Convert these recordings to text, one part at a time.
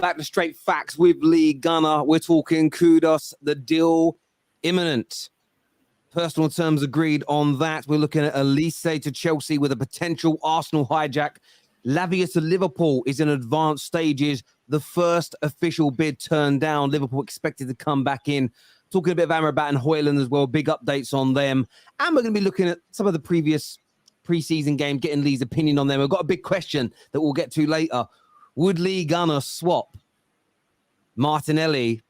back to Straight Facts with Lee Gunner. We're talking Kudus, the deal imminent. Personal terms agreed on that. We're looking at Olise to Chelsea with a potential Arsenal hijack. Lavia to Liverpool is in advanced stages. The first official bid turned down. Liverpool expected to come back in. Talking a bit of Amrabat and Hojlund as well. Big updates on them. And we're going to be looking at some of the previous preseason game, getting Lee's opinion on them. We've got a big question that we'll get to later. Would Lee Gunner swap Martinelli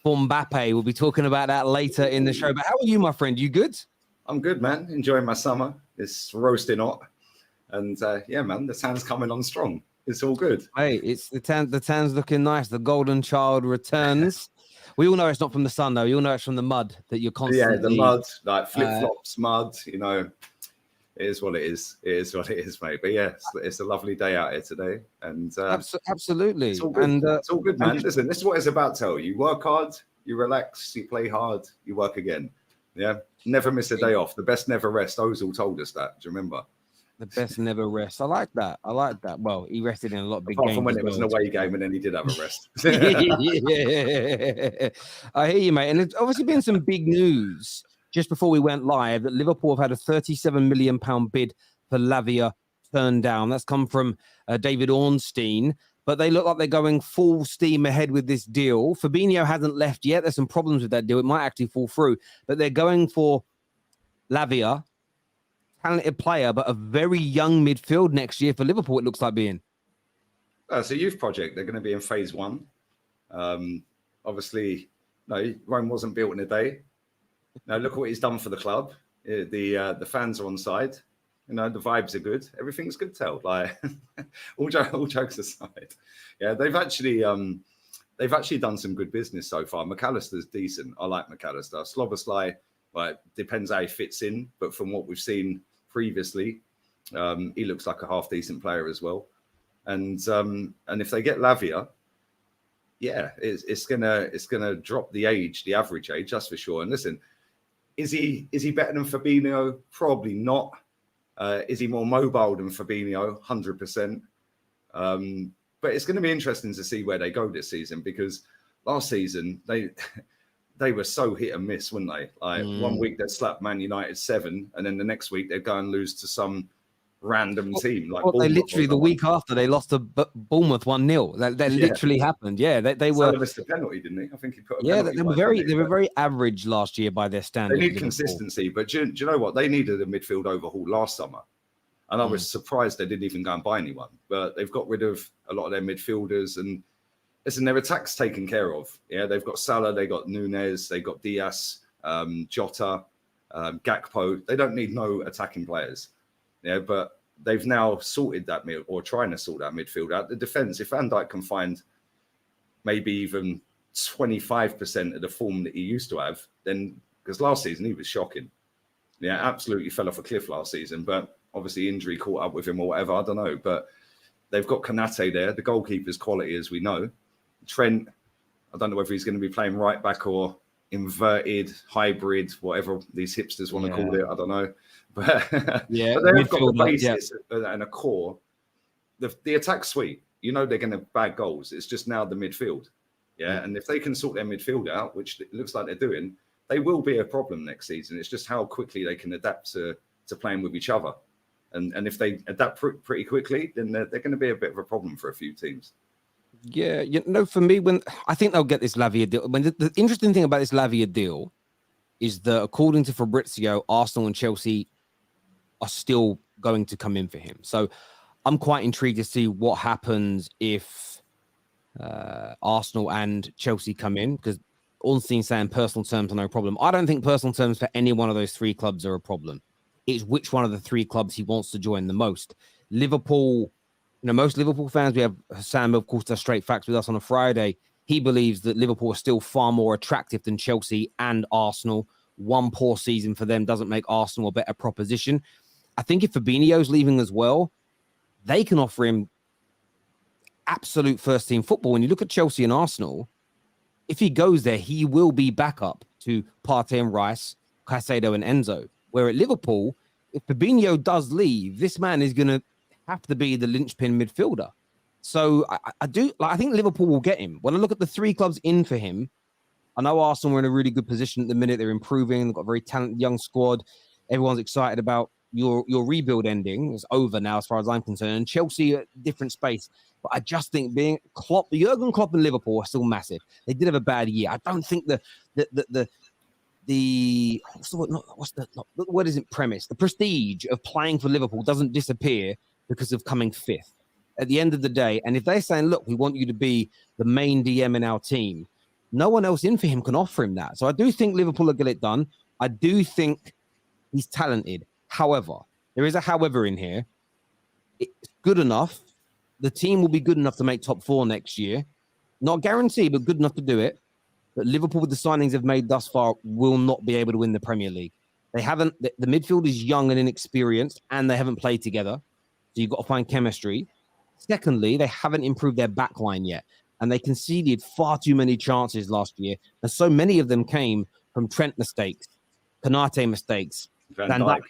for Mbappe? We'll be talking about that later in the show. But how are you, my friend? You good? I'm good, man. Enjoying my summer. It's roasting hot. And yeah, man, the tan's coming on strong. It's all good. Hey, it's the tan's looking nice. The golden child returns. We all know it's not from the sun, though. You all know it's from the mud that you're constantly... Yeah, the mud, like flip-flops, mud, you know. It is what it is. It is what it is, mate. But yeah, it's a lovely day out here today. And absolutely. It's all good, and, it's all good, man. Listen, this is what it's about, tell you. You work hard, you relax, you play hard, you work again. Yeah? Never miss a day off. The best never rest. Ozil told us that. Do you remember? The best never rest. I like that. Well, he rested in a lot of big Apart games. From when it was an away game and then he did have a rest. Yeah. I hear you, mate. And there's obviously been some big news just before we went live that Liverpool have had a £37 million bid for Lavia turned down. That's come from David Ornstein. But they look like they're going full steam ahead with this deal. Fabinho hasn't left yet. There's some problems with that deal. It might actually fall through. But they're going for Lavia, talented player, but a very young midfield next year for Liverpool, it looks like being. It's a youth project. They're going to be in phase one. Obviously, no, Rome wasn't built in a day. Now, look at what he's done for the club. The fans are on side. You know, the vibes are good. Everything's good, tell. Like, all jokes aside. Yeah, they've actually done some good business so far. McAllister's decent. I like McAllister. Szoboszlai, like, depends how he fits in. But from what we've seen previously, he looks like a half-decent player as well. And if they get Lavia, yeah, it's gonna drop the average age, that's for sure. And listen, is he better than Fabinho? Probably not. Is he more mobile than Fabinho? 100%. But it's going to be interesting to see where they go this season, because last season they were so hit and miss, weren't they? Like 1 week they'd slap Man United 7, and then the next week they'd go and lose to some random team. Like they literally the week after they lost to Bournemouth 1-0. That literally happened. Yeah, they were. He missed a penalty, didn't he? I think he put. They were very average last year by their standards. They need consistency, but do you know what? They needed a midfield overhaul last summer, and I was surprised they didn't even go and buy anyone. But they've got rid of a lot of their midfielders, and listen, their attack's taken care of. Yeah, they've got Salah, they got Nunez, they got Diaz, Jota, Gakpo. They don't need no attacking players. Yeah, but they've now sorted that or trying to sort that midfield out. The defense, if Van Dijk can find maybe even 25% of the form that he used to have, then, because last season he was shocking. Yeah, absolutely fell off a cliff last season, but obviously injury caught up with him or whatever, I don't know. But they've got Konate there, the goalkeeper's quality, as we know. Trent, I don't know whether he's going to be playing right back or inverted, hybrid, whatever these hipsters want to call it, I don't know. But yeah, but they've got the basis and a core. The attack's sweet. You know they're going to bag goals. It's just now the midfield. Yeah, and if they can sort their midfield out, which it looks like they're doing, they will be a problem next season. It's just how quickly they can adapt to playing with each other. And if they adapt pretty quickly, then they're going to be a bit of a problem for a few teams. Yeah, for me, when I think they'll get this Lavia deal. When the interesting thing about this Lavia deal is that, according to Fabrizio, Arsenal and Chelsea are still going to come in for him. So I'm quite intrigued to see what happens if Arsenal and Chelsea come in, because Ornstein's saying personal terms are no problem. I don't think personal terms for any one of those three clubs are a problem. It's which one of the three clubs he wants to join the most. Liverpool, most Liverpool fans, we have Sam, of course, does Straight Facts with us on a Friday. He believes that Liverpool are still far more attractive than Chelsea and Arsenal. One poor season for them doesn't make Arsenal a better proposition. I think if Fabinho's leaving as well, they can offer him absolute first-team football. When you look at Chelsea and Arsenal, if he goes there, he will be backup to Partey and Rice, Caicedo and Enzo. Where at Liverpool, if Fabinho does leave, this man is going to have to be the linchpin midfielder. So I do like. I think Liverpool will get him. When I look at the 3 clubs in for him, I know Arsenal are in a really good position at the minute. They're improving. They've got a very talented young squad. Everyone's excited about your rebuild ending. It's over now, as far as I'm concerned. Chelsea at a different space. But I just think being Jurgen Klopp and Liverpool are still massive. They did have a bad year. I don't think the what is it premise? The prestige of playing for Liverpool doesn't disappear because of coming 5th. At the end of the day, and if they're saying, look, we want you to be the main DM in our team, no one else in for him can offer him that. So I do think Liverpool will get it done. I do think he's talented. However, there is a however in here. It's good enough. The team will be good enough to make top 4 next year. Not guaranteed, but good enough to do it. But Liverpool, with the signings they've made thus far, will not be able to win the Premier League. They haven't. The midfield is young and inexperienced, and they haven't played together. So you've got to find chemistry. Secondly, they haven't improved their backline yet, and they conceded far too many chances last year, and so many of them came from Trent mistakes, Konate mistakes, Van Dijk.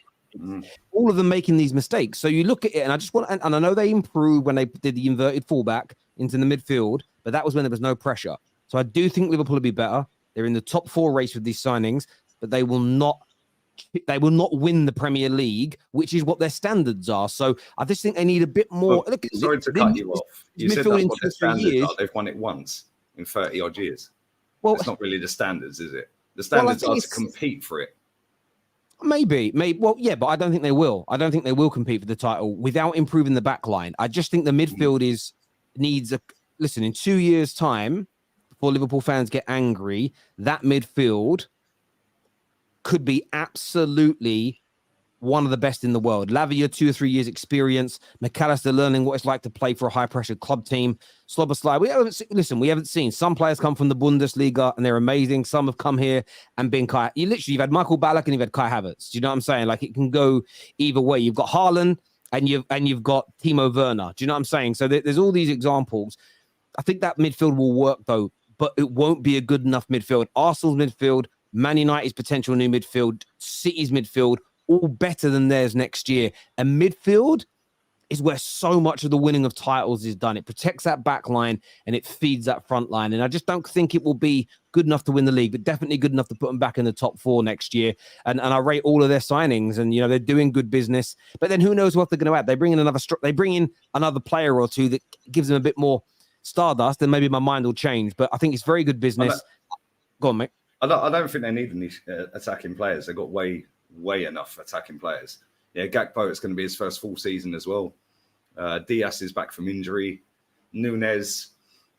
All of them making these mistakes. So you look at it, and I just want, and I know they improved when they did the inverted fullback into the midfield, but that was when there was no pressure. So I do think Liverpool will be better. They're in the top 4 race with these signings, but they will not win the Premier League, which is what their standards are. So I just think they need a bit more. Well, sorry to cut you off. You said that's what their standards are. They've won it once in 30 odd years. Well, it's not really the standards, is it? The standards are to compete for it. Maybe. Well, yeah, but I don't think they will. I don't think they will compete for the title without improving the back line. I just think the midfield needs a... Listen, in 2 years' time, before Liverpool fans get angry, that midfield could be absolutely one of the best in the world. Lavia, 2 or 3 years experience. McAllister learning what it's like to play for a high-pressure club team. Slobosly, we haven't seen. Some players come from the Bundesliga and they're amazing. Some have come here and been you've had Michael Ballack and you've had Kai Havertz. Do you know what I'm saying? Like, it can go either way. You've got Haaland and you've got Timo Werner. Do you know what I'm saying? So there's all these examples. I think that midfield will work, though, but it won't be a good enough midfield. Arsenal's midfield, Man United's potential new midfield, City's midfield, all better than theirs next year. And midfield is where so much of the winning of titles is done. It protects that back line and it feeds that front line. And I just don't think it will be good enough to win the league, but definitely good enough to put them back in the top 4 next year. And I rate all of their signings, and they're doing good business. But then who knows what they're going to add? They bring in another player or two that gives them a bit more stardust, and maybe my mind will change. But I think it's very good business. Go on, mate. I don't think they need any attacking players. They've got way enough attacking players. Yeah, Gakpo, it's going to be his first full season as well. Diaz is back from injury. Nunez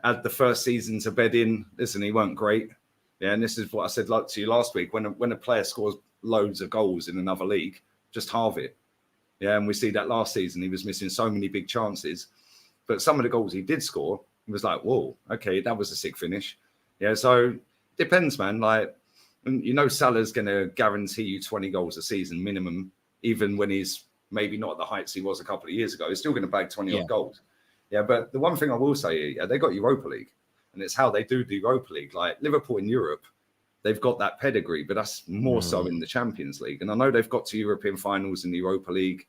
had the first season to bed in. Listen, he weren't great. Yeah, and this is what I said to you last week. When a player scores loads of goals in another league, just halve it. Yeah, and we see that last season. He was missing so many big chances. But some of the goals he did score, it was like, whoa, okay, that was a sick finish. Yeah, so depends, man. Like, Salah's going to guarantee you 20 goals a season minimum, even when he's maybe not at the heights he was a couple of years ago. He's still going to bag 20 odd goals. Yeah, but the one thing I will say, they got Europa League, and it's how they do the Europa League. Like Liverpool in Europe, they've got that pedigree, but that's more so in the Champions League. And I know they've got to European finals in the Europa League,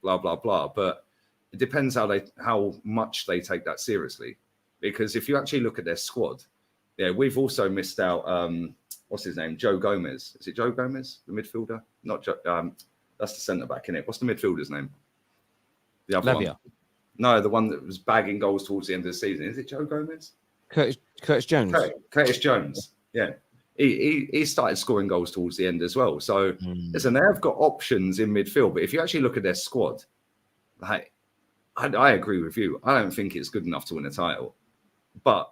blah, blah, blah. But it depends how much they take that seriously. Because if you actually look at their squad, we've also missed out, what's his name? Joe Gomez. Is it Joe Gomez, the midfielder? Not Joe, that's the centre-back, innit? What's the midfielder's name? The other Lavia. one. No, the one that was bagging goals towards the end of the season. Is it Joe Gomez? Curtis Jones. Curtis Jones, yeah. He started scoring goals towards the end as well. So, listen, they have got options in midfield. But if you actually look at their squad, like, I agree with you. I don't think it's good enough to win a title. But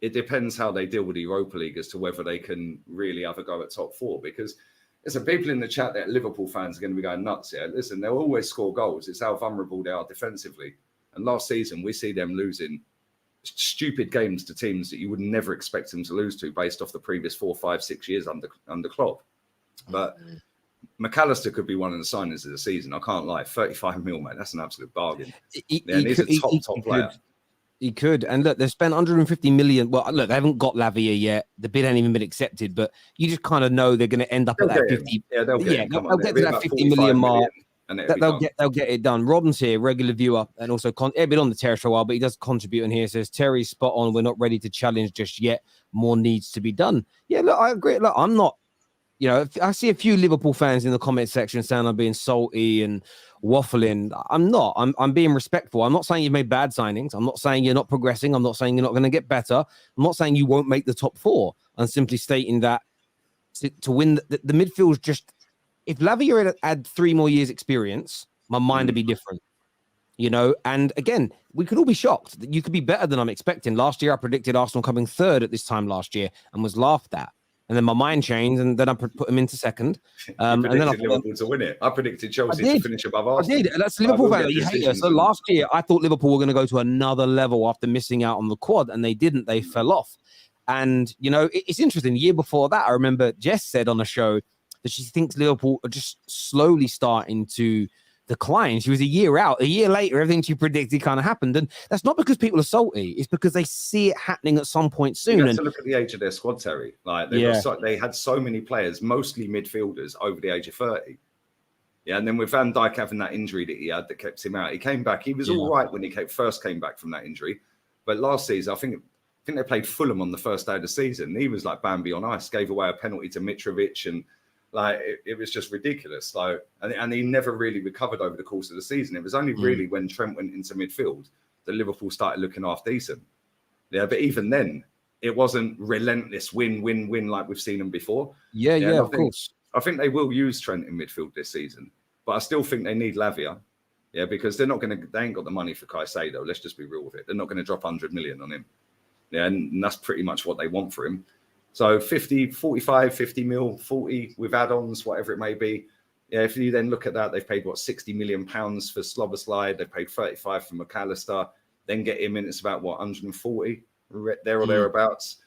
it depends how they deal with the Europa League as to whether they can really have a go at top 4. Because there's some people in the chat that Liverpool fans are going to be going nuts here. Listen, they'll always score goals. It's how vulnerable they are defensively. And last season, we see them losing stupid games to teams that you would never expect them to lose to based off the previous 4, 5, 6 years under Klopp. But McAllister could be one of the signings of the season. I can't lie. 35 mil, mate. That's an absolute bargain. He's a top player. He could. And look, they've spent 150 million. Well, look, they haven't got Lavia yet. The bid hasn't even been accepted, but you just kind of know they're going to end up at that 50. They'll get to that 50 million mark. and it'll be done. They'll get it done. Robin's here, regular viewer, and also he's been on the Terrace for a while, but he does contribute in here. Says Terry's spot on. We're not ready to challenge just yet. More needs to be done. Yeah, look, I agree. Look, I'm not. You know, I see a few Liverpool fans in the comment section saying I'm being salty and waffling. I'm not. I'm being respectful. I'm not saying you've made bad signings. I'm not saying you're not progressing. I'm not saying you're not going to get better. I'm not saying you won't make the top 4. I'm simply stating that to win the midfield's just. If Lavia had 3 more years experience, my mind would be different, you know? And again, we could all be shocked that you could be better than I'm expecting. Last year, I predicted Arsenal coming 3rd at this time last year and was laughed at. And then my mind changed and then I put them into 2nd. And then Liverpool to win it. I predicted Chelsea to finish above Arsenal. I did. That's Liverpool fan. You hate us. So last year, I thought Liverpool were going to go to another level after missing out on the quad, and they didn't. They fell off. And, you know, it's interesting. The year before that, I remember Jess said on a show that she thinks Liverpool are just slowly starting to decline. She was a year out. A year later, everything she predicted kind of happened. And that's not because people are salty. It's because they see it happening at some point soon. You have to look at the age of their squad, Terry. Like they had so many players, mostly midfielders, over the age of 30. Yeah, and then with Van Dijk having that injury that he had that kept him out, he came back. He was all right when he first came back from that injury. But last season, I think they played Fulham on the first day of the season. He was like Bambi on ice, gave away a penalty to Mitrovic, and like it was just ridiculous. Like, and he never really recovered over the course of the season. It was only really when Trent went into midfield that Liverpool started looking half decent. Yeah, but even then, it wasn't relentless win like we've seen them before. Yeah, of course. I think they will use Trent in midfield this season, but I still think they need Lavia. Yeah, because they ain't got the money for Caicedo. Let's just be real with it. They're not going to drop 100 million on him. Yeah, and that's pretty much what they want for him. So 50, 45, 50 mil, 40 with add-ons, whatever it may be. Yeah, if you then look at that, they've paid, 60 million pounds for Slobberslide. They've paid 35 for McAllister. Then get him in, it's about, 140, there or thereabouts.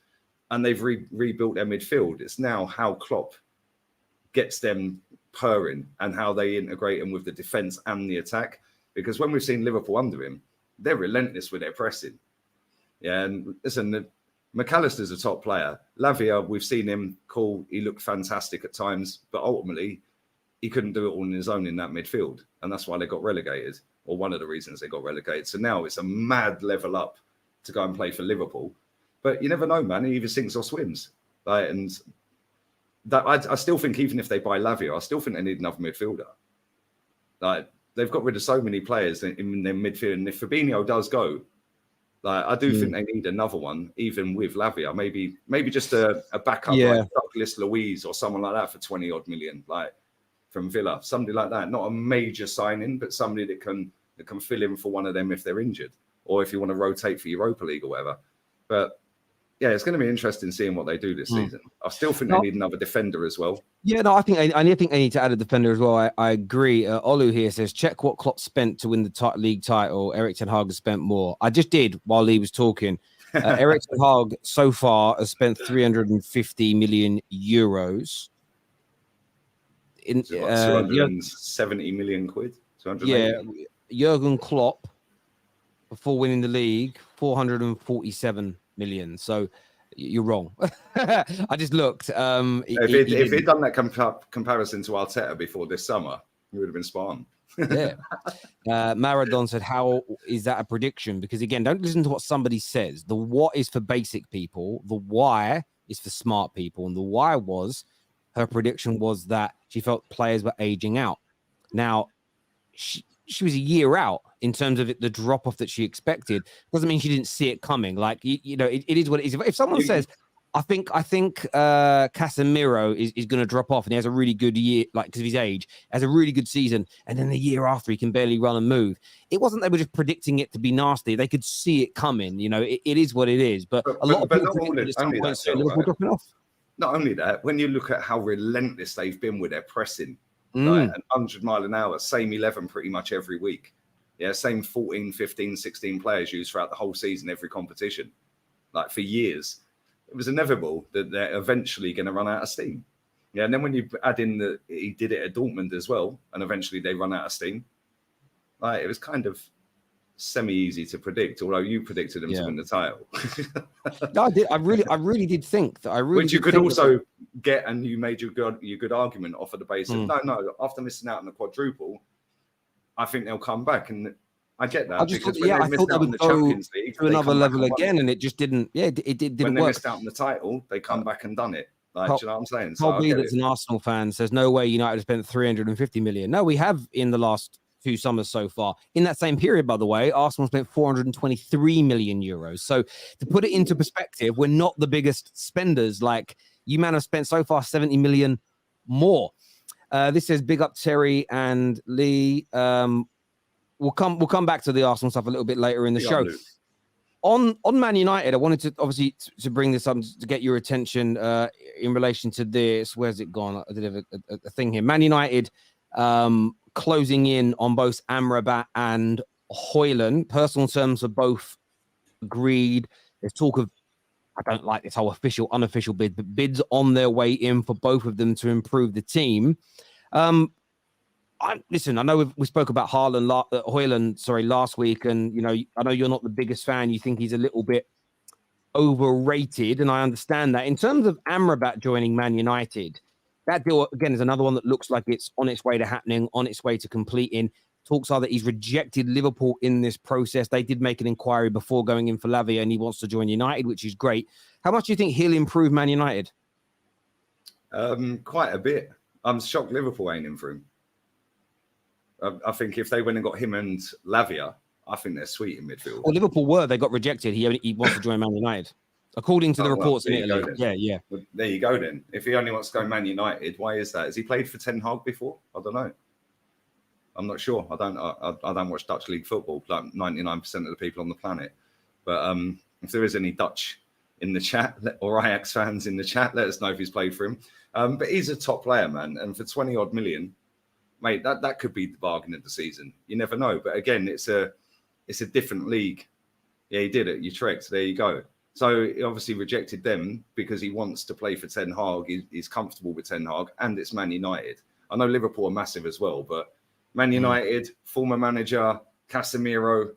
And they've rebuilt their midfield. It's now how Klopp gets them purring and how they integrate them with the defence and the attack. Because when we've seen Liverpool under him, they're relentless with their pressing. Yeah, and listen, McAllister's a top player. Lavia, we've seen him cool. He looked fantastic at times, but ultimately, he couldn't do it all on his own in that midfield. And that's why they got relegated, or one of the reasons they got relegated. So now it's a mad level up to go and play for Liverpool. But you never know, man. He either sinks or swims. Like, and that I still think even if they buy Lavia, I still think they need another midfielder. Like, they've got rid of so many players in their midfield. And if Fabinho does go, like, I do think they need another one, even with Lavia. Maybe just a backup like Douglas Luiz or someone like that for 20 odd million, like from Villa, somebody like that. Not a major signing, but somebody that can fill in for one of them if they're injured, or if you want to rotate for Europa League or whatever. But yeah, it's going to be interesting seeing what they do this season. I still think they need another defender as well. Yeah, no, I think they need to add a defender as well. I agree. Olu here says, check what Klopp spent to win the league title. Erik ten Hag has spent more. I just did while Lee was talking. Erik ten Hag so far has spent 350 million euros. In 270 million quid. 280. Jurgen Klopp, before winning the league, 447 million. So you're wrong. I just looked. If he'd done that comparison to Arteta before this summer, he would have been spot on. Yeah. Maradon said, how is that a prediction? Because again, don't listen to what somebody says. The what is for basic people. The why is for smart people. And the why was, her prediction was that she felt players were aging out. Now, she was a year out in terms of the drop off that she expected. Doesn't mean she didn't see it coming. Like, it is what it is. If someone says, I think Casemiro is going to drop off and he has a really good year, like because of his age, has a really good season, and then the year after he can barely run and move. It wasn't they were just predicting it to be nasty. They could see it coming. It is what it is. But a lot of people Liverpool dropping off. Not only that, when you look at how relentless they've been with their pressing, like 100 mile an hour, same 11 pretty much every week. Yeah, same 14, 15, 16 players used throughout the whole season, every competition, like for years. It was inevitable that they're eventually going to run out of steam. Yeah, and then when you add in that he did it at Dortmund as well, and eventually they run out of steam, like it was kind of semi-easy to predict, although you predicted them to win the title. No, I did. I really did think that. Which you could also get, and you made your good argument off of the base of no. After missing out on the quadruple, I think they'll come back, and I get that I just because thought, when I they thought missed they out on would the go Champions League, to they another come back level and won again, it. and it just didn't. Yeah, it When didn't they work. missed out on the title, they come back and done it. Like, do you know what I'm saying? So Paul I B, get that's it. an Arsenal fan, says no way United have spent 350 million. No, we have in the last 2 summers so far. In that same period, by the way, Arsenal spent 423 million euros. So to put it into perspective, we're not the biggest spenders. Like, you man have spent so far 70 million more. This says big up Terry and Lee. We'll come back to the Arsenal stuff a little bit later in the show. On Man United, I wanted to obviously to bring this up to get your attention in relation to this. Where's it gone? I did have a thing here. Man United closing in on both Amrabat and Hojlund. Personal terms are both agreed. There's talk of, I don't like this whole official, unofficial bid, but bids on their way in for both of them to improve the team. Listen, I know we spoke about Hojlund, last week, and I know you're not the biggest fan. You think he's a little bit overrated, and I understand that. In terms of Amrabat joining Man United, that deal again is another one that looks like it's on its way to happening, on its way to completing. Talks are that he's rejected Liverpool in this process. They did make an inquiry before going in for Lavia, and he wants to join United, which is great. How much do you think he'll improve Man United? Quite a bit. I'm shocked Liverpool ain't in for him. I think if they went and got him and Lavia, I think they're sweet in midfield. Well, Liverpool were. They got rejected. He wants to join Man United, according to the reports in Italy. Yeah. Well, there you go then. If he only wants to go Man United, why is that? Has he played for Ten Hag before? I don't know. I'm not sure. I don't watch Dutch league football, like 99% of the people on the planet. But if there is any Dutch in the chat or Ajax fans in the chat, let us know if he's played for him. But he's a top player, man. And for 20 odd million, mate, that could be the bargain of the season. You never know. But again, it's a different league. Yeah, he did it. Utrecht. There you go. So he obviously rejected them because he wants to play for Ten Hag. He's comfortable with Ten Hag, and it's Man United. I know Liverpool are massive as well, but Man United, former manager, Casemiro,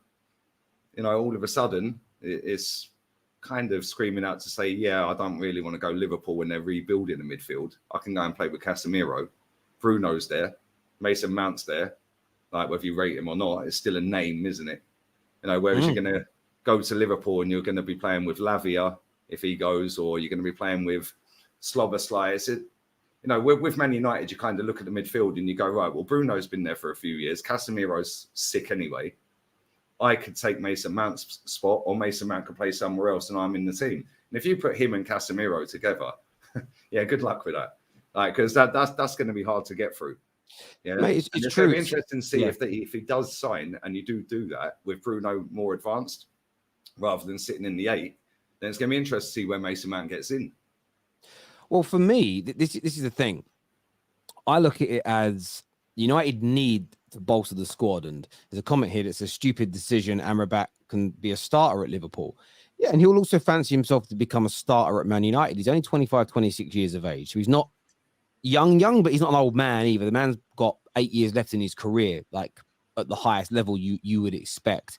all of a sudden it's kind of screaming out to say, yeah, I don't really want to go Liverpool when they're rebuilding the midfield. I can go and play with Casemiro. Bruno's there. Mason Mount's there. Like, whether you rate him or not, it's still a name, isn't it? Whereas you're going to go to Liverpool and you're going to be playing with Lavia if he goes, or you're going to be playing with Slobosly. With Man United, you kind of look at the midfield and you go, right, well, Bruno's been there for a few years. Casemiro's sick anyway. I could take Mason Mount's spot, or Mason Mount could play somewhere else and I'm in the team. And if you put him and Casemiro together, yeah, good luck with that. Because that's going to be hard to get through. Yeah, mate, it's true. true. It's interesting to see if he does sign and you do that with Bruno more advanced rather than sitting in the 8, then it's going to be interesting to see where Mason Mount gets in. Well, for me, this is the thing. I look at it as United need to bolster the squad, and there's a comment here that's a stupid decision. Amrabat can be a starter at Liverpool. Yeah, and he'll also fancy himself to become a starter at Man United. He's only 25, 26 years of age, so he's not young, but he's not an old man either. The man's got 8 years left in his career, like at the highest level you would expect.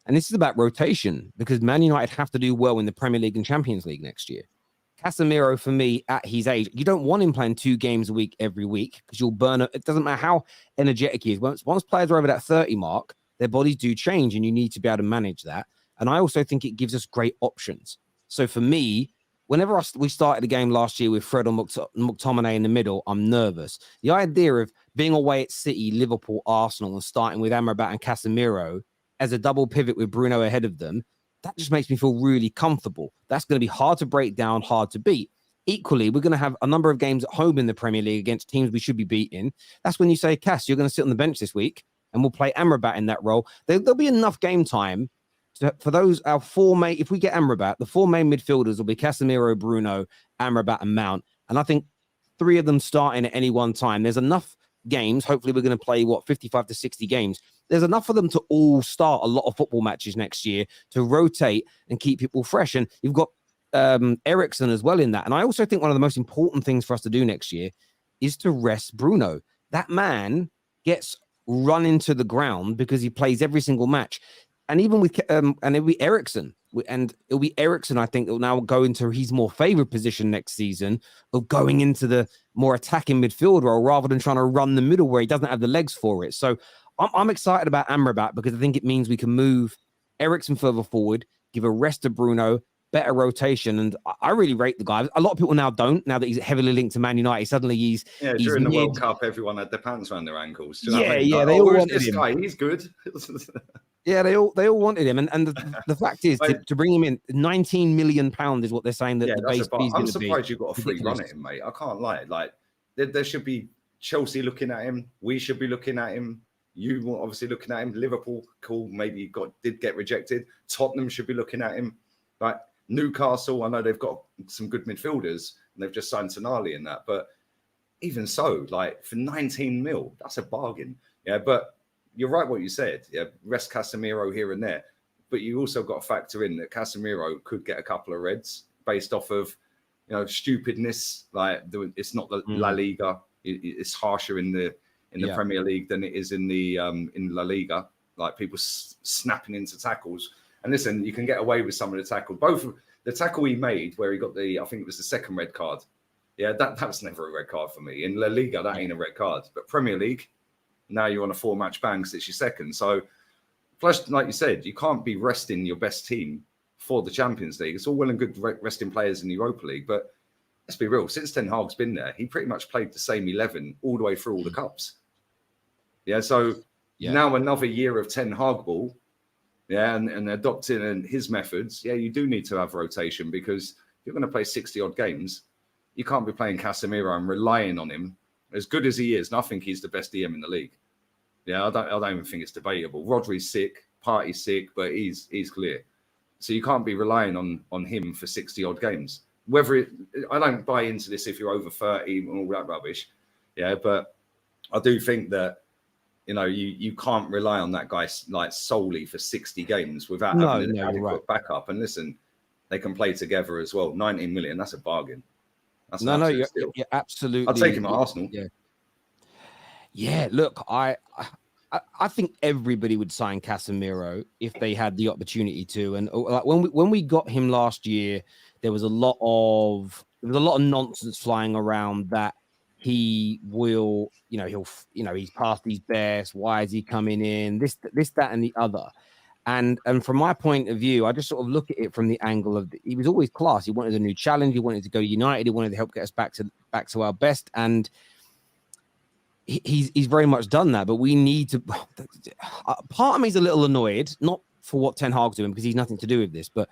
And this is about rotation, because Man United have to do well in the Premier League and Champions League next year. Casemiro, for me, at his age, you don't want him playing 2 games a week every week, because you'll burn it. It doesn't matter how energetic he is. Once players are over that 30 mark, their bodies do change, and you need to be able to manage that. And I also think it gives us great options. So for me, whenever we started the game last year with Fred or McTominay in the middle, I'm nervous. The idea of being away at City, Liverpool, Arsenal, and starting with Amrabat and Casemiro as a double pivot with Bruno ahead of them, that just makes me feel really comfortable. That's going to be hard to break down, hard to beat. Equally, we're going to have a number of games at home in the Premier League against teams we should be beating. That's when you say, Cass, you're going to sit on the bench this week, and we'll play Amrabat in that role. There'll be enough game time for those, our 4 main, if we get Amrabat, the 4 main midfielders will be Casemiro, Bruno, Amrabat, and Mount. And I think 3 of them starting at any one time. There's enough games. Hopefully, we're going to play, 55 to 60 games. There's enough for them to all start a lot of football matches next year to rotate and keep people fresh. And you've got Eriksen as well in that. And I also think one of the most important things for us to do next year is to rest Bruno. That man gets run into the ground because he plays every single match. And even with and it'll be Eriksen, and it'll be Eriksen, I think, will now go into his more favored position next season of going into the more attacking midfield role rather than trying to run the middle where he doesn't have the legs for it. So I'm excited about Amrabat because I think it means we can move Eriksen further forward, give a rest to Bruno, better rotation, and I really rate the guy. A lot of people now don't. Now that he's heavily linked to Man United, suddenly he's during the World Cup, everyone had their pants around their ankles. Do you know what I mean? They all wanted this him. guy, he's good. Yeah, they all wanted him, and the fact is to bring him in, £19 million is what they're saying that the base fee is going to be. I'm surprised you got a free run at him, mate. I can't lie. Like there should be Chelsea looking at him. We should be looking at him. You were obviously looking at him. Liverpool, cool. Maybe did get rejected. Tottenham should be looking at him. Like Newcastle, I know they've got some good midfielders and they've just signed Tonali in that. But even so, like for 19 mil, that's a bargain. Yeah, but you're right what you said. Yeah, rest Casemiro here and there. But you also got to factor in that Casemiro could get a couple of reds based off of, stupidness. Like it's not the La Liga. It's harsher in the Premier League than it is in La Liga. Like people snapping into tackles. And listen, you can get away with some of the tackle. Both the tackle he made, where he got I think it was the second red card. Yeah, that was never a red card for me. In La Liga, that ain't a red card. But Premier League, now you're on a 4-match ban because it's your second. So, plus, like you said, you can't be resting your best team for the Champions League. It's all well and good resting players in the Europa League, but let's be real. Since Ten Hag's been there, he pretty much played the same 11 all the way through all the cups. Yeah, so now another year of Ten Hag ball. Yeah, and adopting his methods. Yeah, you do need to have rotation because if you're going to play 60-odd games, you can't be playing Casemiro and relying on him. As good as he is, and I think he's the best DM in the league. Yeah, I don't even think it's debatable. Rodri's sick, Partey's sick, but he's clear. So you can't be relying on him for 60-odd games. I don't buy into this if you're over 30 and all that rubbish. Yeah, but I do think that you can't rely on that guy like solely for 60 games without having an adequate backup. And listen, they can play together as well. 19 million, that's a bargain. That's you're absolutely. I'll take him at Arsenal. Yeah. Look, I think everybody would sign Casemiro if they had the opportunity to. And like when we got him last year, there was a lot of nonsense flying around that he will, he's past his best. Why is he coming in? This, that, and the other. And from my point of view, I just sort of look at it from the angle of he was always class. He wanted a new challenge. He wanted to go United. He wanted to help get us back to our best. And he's very much done that. But we need to. Part of me is a little annoyed, not for what Ten Hag's doing because he's nothing to do with this, but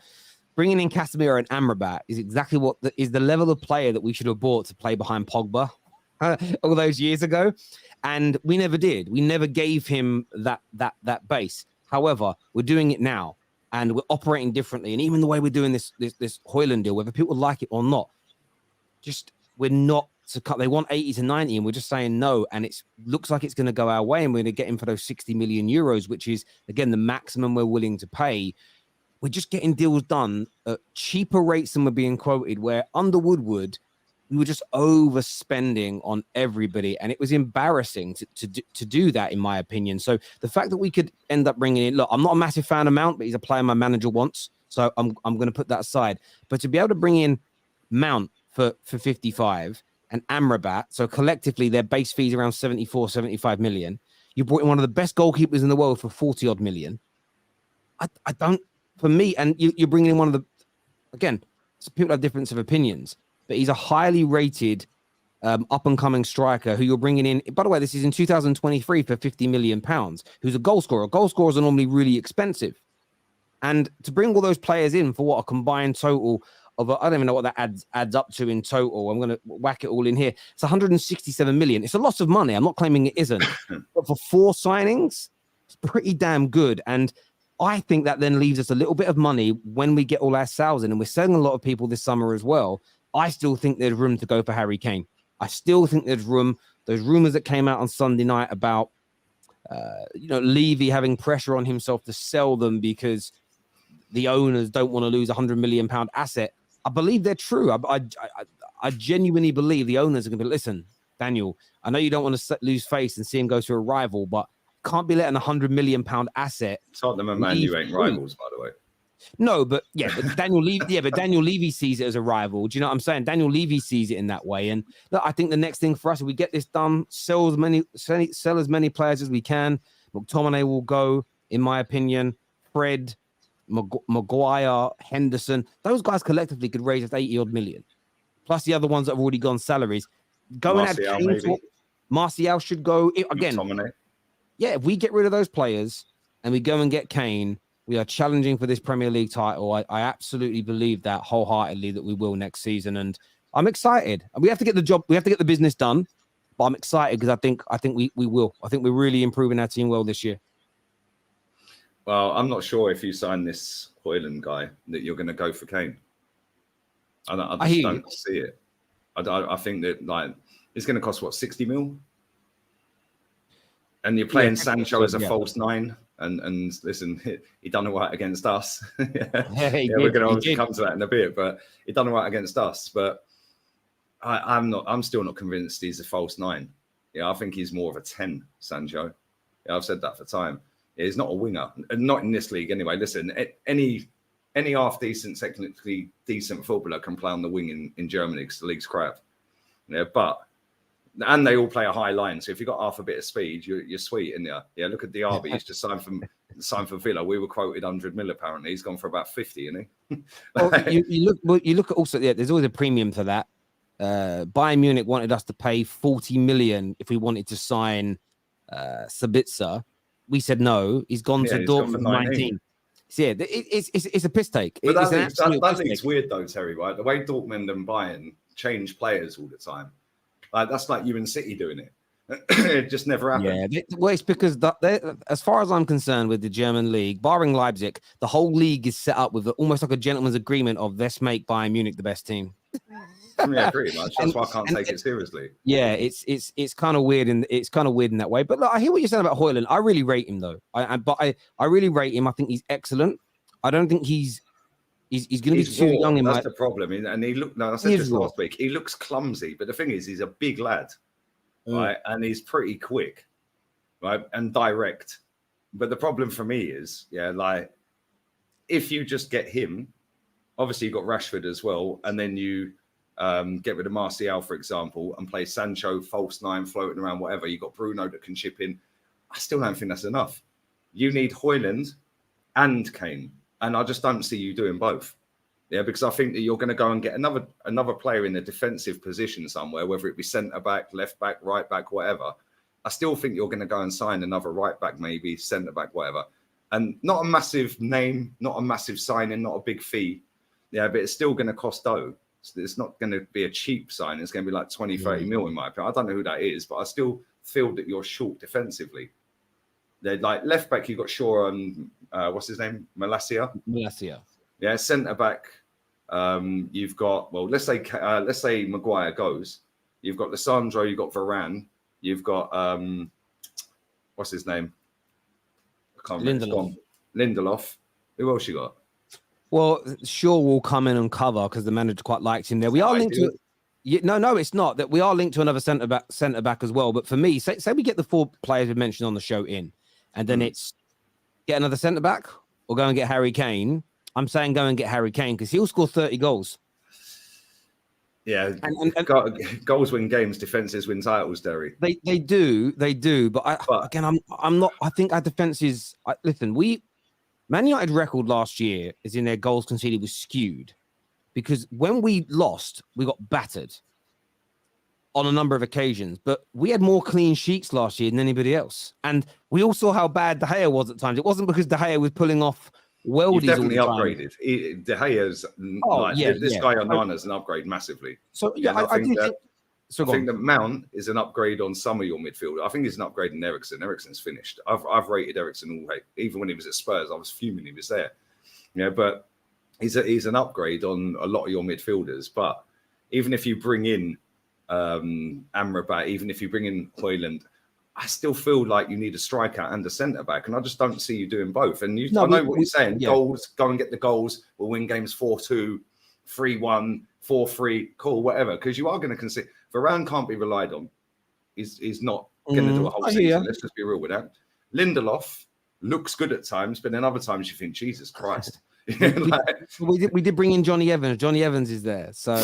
bringing in Casemiro and Amrabat is exactly what is the level of player that we should have bought to play behind Pogba all those years ago, and we never did. We never gave him that base. However, we're doing it now, and we're operating differently. And even the way we're doing this Hojlund deal, whether people like it or not, we're not to cut. They want 80 to 90, and we're just saying no. And it looks like it's going to go our way, and we're going to get him for those 60 million euros, which is again the maximum we're willing to pay. We're just getting deals done at cheaper rates than we're being quoted. Where under Woodward, we were just overspending on everybody, and it was embarrassing to do that, in my opinion. So the fact that we could end up bringing in, look, I'm not a massive fan of Mount, but he's a player my manager wants, so I'm going to put that aside. But to be able to bring in Mount for 55 and Amrabat, so collectively their base fees around 74, 75 million. You brought in one of the best goalkeepers in the world for 40-odd million. I don't, for me, and you're bringing in one of the, again, people have difference of opinions, but he's a highly rated up-and-coming striker who you're bringing in. By the way, this is in 2023 for £50 million, who's a goal scorer. Goal scorers are normally really expensive. And to bring all those players in for what a combined total of, I don't even know what that adds up to in total. I'm going to whack it all in here. It's 167 million. It's a lot of money. I'm not claiming it isn't. But for 4 signings, it's pretty damn good. And I think that then leaves us a little bit of money when we get all our sales in. And we're selling a lot of people this summer as well. I still think there's room to go for Harry Kane. I still think there's room. Those rumors that came out on Sunday night about, Levy having pressure on himself to sell them because the owners don't want to lose £100 million asset. I believe they're true. I genuinely believe the owners are going to be, listen, Daniel, I know you don't want to lose face and see him go to a rival, but can't be letting £100 million asset. Tottenham and Man U ain't rivals, by the way. No, but Daniel Levy sees it as a rival. Do you know what I'm saying? Daniel Levy sees it in that way. And look, I think the next thing for us, if we get this done, sell as many players as we can, McTominay will go, in my opinion. Fred, Maguire, Henderson, those guys collectively could raise us 80 odd million. Plus the other ones that have already gone salaries. Go and add Kane. Maybe. Martial should go. Again, McTominay. Yeah, if we get rid of those players and we go and get Kane, we are challenging for this Premier League title. I absolutely believe that wholeheartedly that we will next season. And I'm excited. We have to get the business done. But I'm excited because I think we will. I think we're really improving our team well this year. Well, I'm not sure if you sign this Hojlund guy that you're going to go for Kane. I just don't see it. I think that like it's going to cost what 60 mil, and you're playing Sancho as a false nine. And listen, he done all right against us. We're going to obviously come to that in a bit, but he done all right against us. But I'm still not convinced he's a false nine. Yeah, I think he's more of a 10, Sancho. Yeah, I've said that for time. Yeah, he's not a winger, not in this league anyway. Listen, any half decent, technically decent footballer can play on the wing in Germany because the league's crap. Yeah, and they all play a high line. So if you've got half a bit of speed, you're sweet in there. Yeah, look at Diaby. He's just signed for Villa. We were quoted 100 mil apparently. He's gone for about 50, isn't he? you look at also. Yeah, there's always a premium for that. Bayern Munich wanted us to pay 40 million if we wanted to sign Sabitzer. We said no. He's gone to Dortmund 19. So yeah, it's a piss take. But that league's weird though, Terry. Right, the way Dortmund and Bayern change players all the time. Like that's like you and City doing it. It just never happened. Yeah, well, it's because as far as I'm concerned with the German league, barring Leipzig, the whole league is set up with almost like a gentleman's agreement of let's make Bayern Munich the best team. Yeah, pretty much. That's why I can't take it seriously. Yeah, it's kind of weird in that way. But look, I hear what you're saying about Hojlund. I really rate him though. I really rate him. I think he's excellent. I don't think he's going to be too young. That's the problem. And he looked. No, I said this last week. He looks clumsy, but the thing is, he's a big lad, right? And he's pretty quick, right, and direct. But the problem for me is, like if you just get him, obviously you've got Rashford as well, and then you get rid of Martial, for example, and play Sancho, false nine, floating around, whatever. You've got Bruno that can chip in. I still don't think that's enough. You need Hojlund and Kane. And I just don't see you doing both. Yeah, because I think that you're going to go and get another player in a defensive position somewhere, whether it be centre-back, left-back, right-back, whatever. I still think you're going to go and sign another right-back, maybe, centre-back, whatever. And not a massive name, not a massive signing, not a big fee. Yeah, but it's still going to cost dough. It's not going to be a cheap sign. It's going to be like 20, 30 mil in my opinion. I don't know who that is, but I still feel that you're short defensively. They're like left back, you've got Shaw and what's his name? Malacia. Yeah, centre back. You've got let's say Maguire goes. You've got Lissandro, you've got Varane, you've got what's his name? I can't remember. Lindelof. Who else you got? Well, Shaw will come in and cover because the manager quite likes him there. We are linked to it. No, it's not that we are linked to another centre back as well. But for me, say we get the 4 players we mentioned on the show in, and then it's get another centre back or go and get Harry Kane. I'm saying go and get Harry Kane because he'll score 30 goals. Yeah, and goals win games, defenses win titles, Derry. They do. But I'm not. I think our defense is. Listen, Man United record last year is in their goals conceded was skewed because when we lost, we got battered on a number of occasions, but we had more clean sheets last year than anybody else. And we all saw how bad De Gea was at times. It wasn't because De Gea was pulling off worldies. He's definitely upgraded. De Gea's this guy on Nana's an upgrade massively. So I think that Mount is an upgrade on some of your midfield. I think he's an upgrade in Eriksen. Eriksen's finished. I've rated Eriksen all way. Even when he was at Spurs, I was fuming he was there. Yeah, but he's an upgrade on a lot of your midfielders. But even if you bring in Amrabat, even if you bring in Hojlund, I still feel like you need a striker and a centre back, and I just don't see you doing both. And I know what you're saying. Yeah. Goals, go and get the goals. We'll win games 4-2, 3-1, 4-3, cool, whatever. Because you are going to consider Varane can't be relied on. He's not going to do a whole season. Let's just be real with that. Lindelof looks good at times, but then other times you think, Jesus Christ. We did bring in Johnny Evans. Johnny Evans is there, so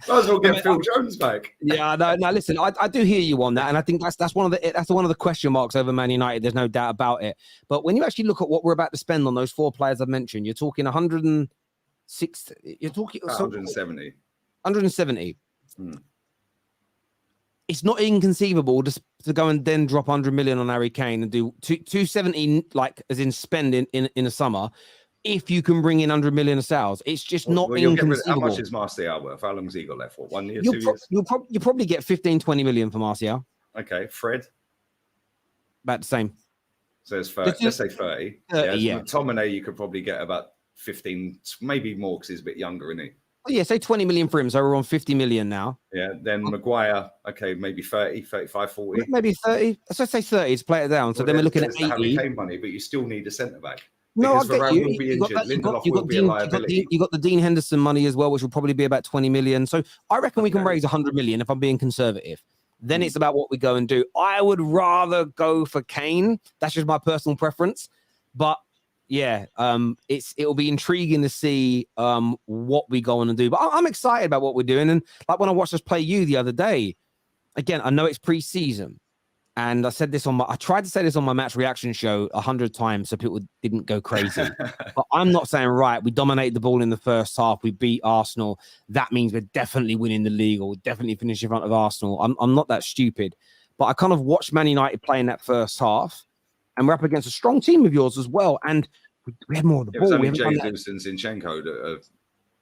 Might as well get Phil Jones back. Yeah, no. Listen, I do hear you on that, and I think that's one of the question marks over Man United. There's no doubt about it. But when you actually look at what we're about to spend on those 4 players I've mentioned, you're talking 106. You're talking 170. 170. It's not inconceivable to go and then drop 100 million on Harry Kane and do 270, like as in spend in a summer. If you can bring in 100 million of sales, it's just not inconceivable. How much is Martial worth? How long's he got left for? 1 year, 2 years? You'll probably get 15, 20 million for Martial. Okay, Fred? About the same. So it's 30, let's say 30. 30 yeah. McTominay, you could probably get about 15, maybe more because he's a bit younger, isn't he? Oh, yeah, say 20 million for him. So we're on 50 million now. Yeah, then Maguire, okay, maybe 30, 35, 40. Maybe 30. Let's say 30 to play it down. So then we're looking at 80. Harry Kane money, but you still need a centre-back. No, I get you. Will be injured. Lindelof will be a liability. You got the Dean Henderson money as well, which will probably be about 20 million. So I reckon we can raise 100 million if I'm being conservative. Then it's about what we go and do. I would rather go for Kane. That's just my personal preference. But yeah, it'll be intriguing to see what we go on and do. But I'm excited about what we're doing. And like when I watched us play you the other day, again, I know it's pre-season. And I tried to say this on my match reaction show 100 times so people didn't go crazy. But I'm not saying, right, we dominated the ball in the first half, we beat Arsenal. That means we're definitely winning the league or definitely finish in front of Arsenal. I'm not that stupid. But I kind of watched Man United play in that first half, and we're up against a strong team of yours as well. And we had more of the ball. It was only Jesus and Zinchenko that are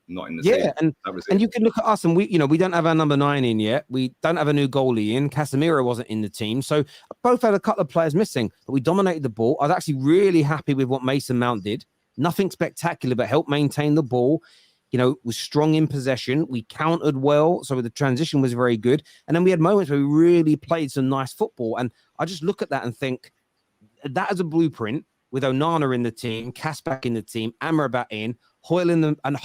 not in the team. And you can look at us, and we don't have our number 9 in yet. We don't have a new goalie in. Casemiro wasn't in the team, so both had a couple of players missing. But we dominated the ball. I was actually really happy with what Mason Mount did. Nothing spectacular, but helped maintain the ball. Was strong in possession. We countered well, so the transition was very good. And then we had moments where we really played some nice football. And I just look at that and think that is a blueprint with Onana in the team, Cass back in the team, Amrabat in. Hojlund, and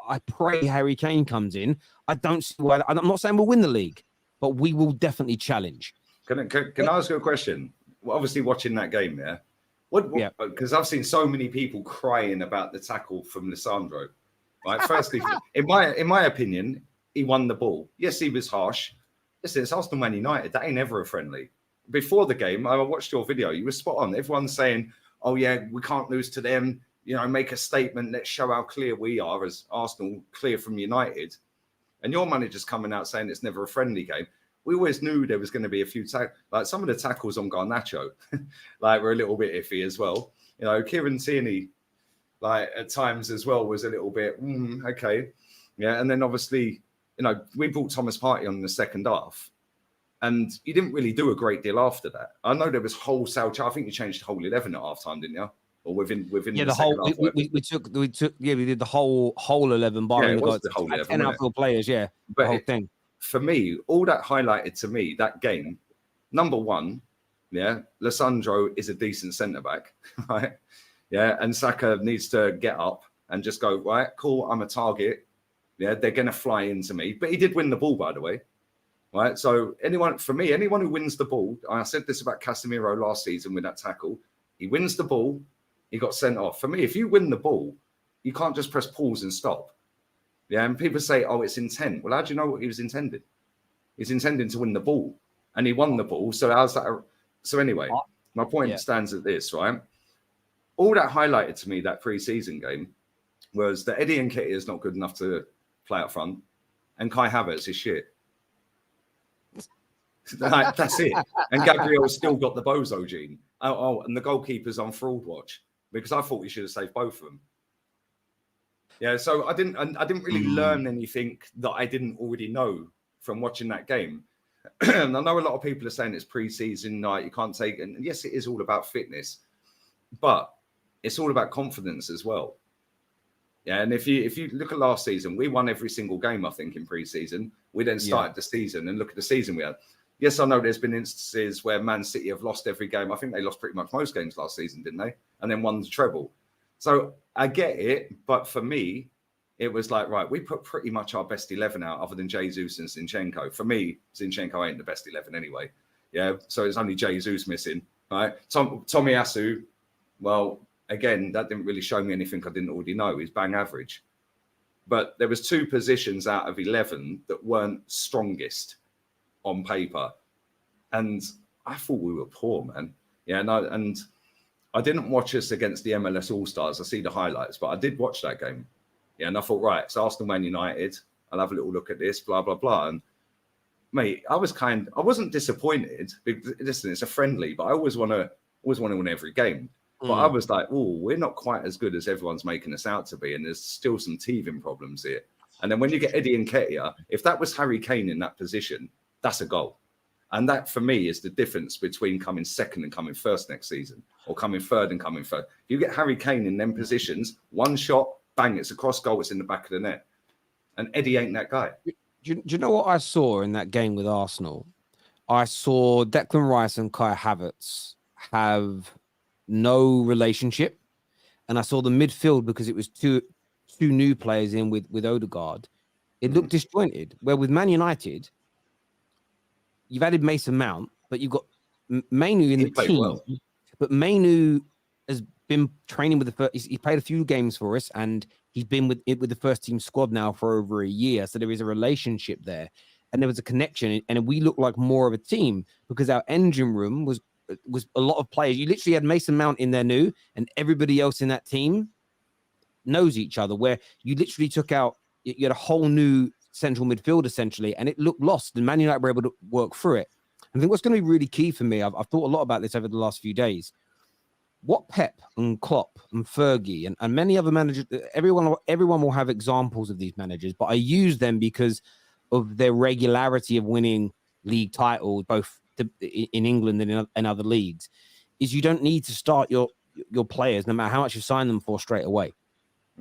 I pray Harry Kane comes in. I don't see why. I'm not saying we'll win the league, but we will definitely challenge. Can I ask you a question? Well, obviously, watching that game, yeah. Because I've seen so many people crying about the tackle from Lisandro. Right. Firstly, in my opinion, he won the ball. Yes, he was harsh. Listen, it's Arsenal Man United. That ain't ever a friendly. Before the game, I watched your video. You were spot on. Everyone's saying, "Oh yeah, we can't lose to them." Make a statement. Let's show how clear we are as Arsenal, clear from United. And your manager's coming out saying it's never a friendly game. We always knew there was going to be a few like some of the tackles on Garnacho, like were a little bit iffy as well. Kieran Tierney, like at times as well, was a little bit okay, yeah. And then obviously, we brought Thomas Partey on in the second half, and you didn't really do a great deal after that. I know there was wholesale. I think you changed the whole 11 at half time, didn't you? Or within the whole we did the whole 11 barring the whole 11, 10 outfield players, but the whole thing. For me, all that highlighted to me that game, number one, Lisandro is a decent centre back, right? Yeah, and Saka needs to get up and just go, right, cool, I'm a target. Yeah, they're gonna fly into me. But he did win the ball, by the way. Right. So anyone who wins the ball, I said this about Casemiro last season with that tackle, he wins the ball. He got sent off. For me, if you win the ball, you can't just press pause and stop. Yeah, and people say, oh, it's intent. Well, how do you know what he was intending? He's intending to win the ball, and he won the ball. So how's that? So anyway, my point stands at this, right? All that highlighted to me that pre-season game was that Eddie Nketiah is not good enough to play up front, and Kai Havertz is shit. That's it. And Gabriel's still got the bozo gene. And the goalkeeper's on fraud watch. Because I thought we should have saved both of them. Yeah, so I didn't really learn anything that I didn't already know from watching that game. And I know a lot of people are saying it's pre-season night, you can't take, and yes, it is all about fitness, but it's all about confidence as well. Yeah, and if you look at last season, we won every single game, I think, in pre-season. We then started the season, and look at the season we had. Yes, I know there's been instances where Man City have lost every game. I think they lost pretty much most games last season, didn't they? And then won the treble. So I get it. But for me, it was like, right, we put pretty much our best 11 out other than Jesus and Zinchenko. For me, Zinchenko ain't the best 11 anyway. Yeah, so it's only Jesus missing, right? Tomiyasu, well, again, that didn't really show me anything I didn't already know. He's bang average. But there was 2 positions out of 11 that weren't strongest on paper. And I thought we were poor, man. Yeah, no, and I didn't watch us against the MLS All-Stars. I see the highlights, but I did watch that game. Yeah, and I thought, right, it's Arsenal, Man United. I'll have a little look at this, blah, blah, blah. And, mate, I wasn't disappointed. Listen, it's a friendly, but I always want to win every game. But I was like, oh, we're not quite as good as everyone's making us out to be. And there's still some teething problems here. And then when you get Eddie Nketiah, if that was Harry Kane in that position, that's a goal. And that, for me, is the difference between coming second and coming first next season, or coming third and coming third. If you get Harry Kane in them positions, one shot, bang, it's a cross goal, it's in the back of the net. And Eddie ain't that guy. Do you know what I saw in that game with Arsenal? I saw Declan Rice and Kai Havertz have no relationship. And I saw the midfield, because it was two new players in with Odegaard. It looked disjointed. Where with Man United, you've added Mason Mount, but you've got Mainu in the team. Well. But Mainu has been training with the first. He played a few games for us, and he's been with the first team squad now for over a year. So there is a relationship there, and there was a connection, and we looked like more of a team because our engine room was a lot of players. You literally had Mason Mount in there new, and everybody else in that team knows each other. Where you literally took out, you had a whole new central midfield essentially, and it looked lost. And Man United were able to work through it. I think what's going to be really key for me, I've thought a lot about this over the last few days. What Pep and Klopp and Fergie and many other managers, everyone will have examples of these managers, but I use them because of their regularity of winning league titles, both in England and in other leagues, is you don't need to start your players, no matter how much you sign them for, straight away.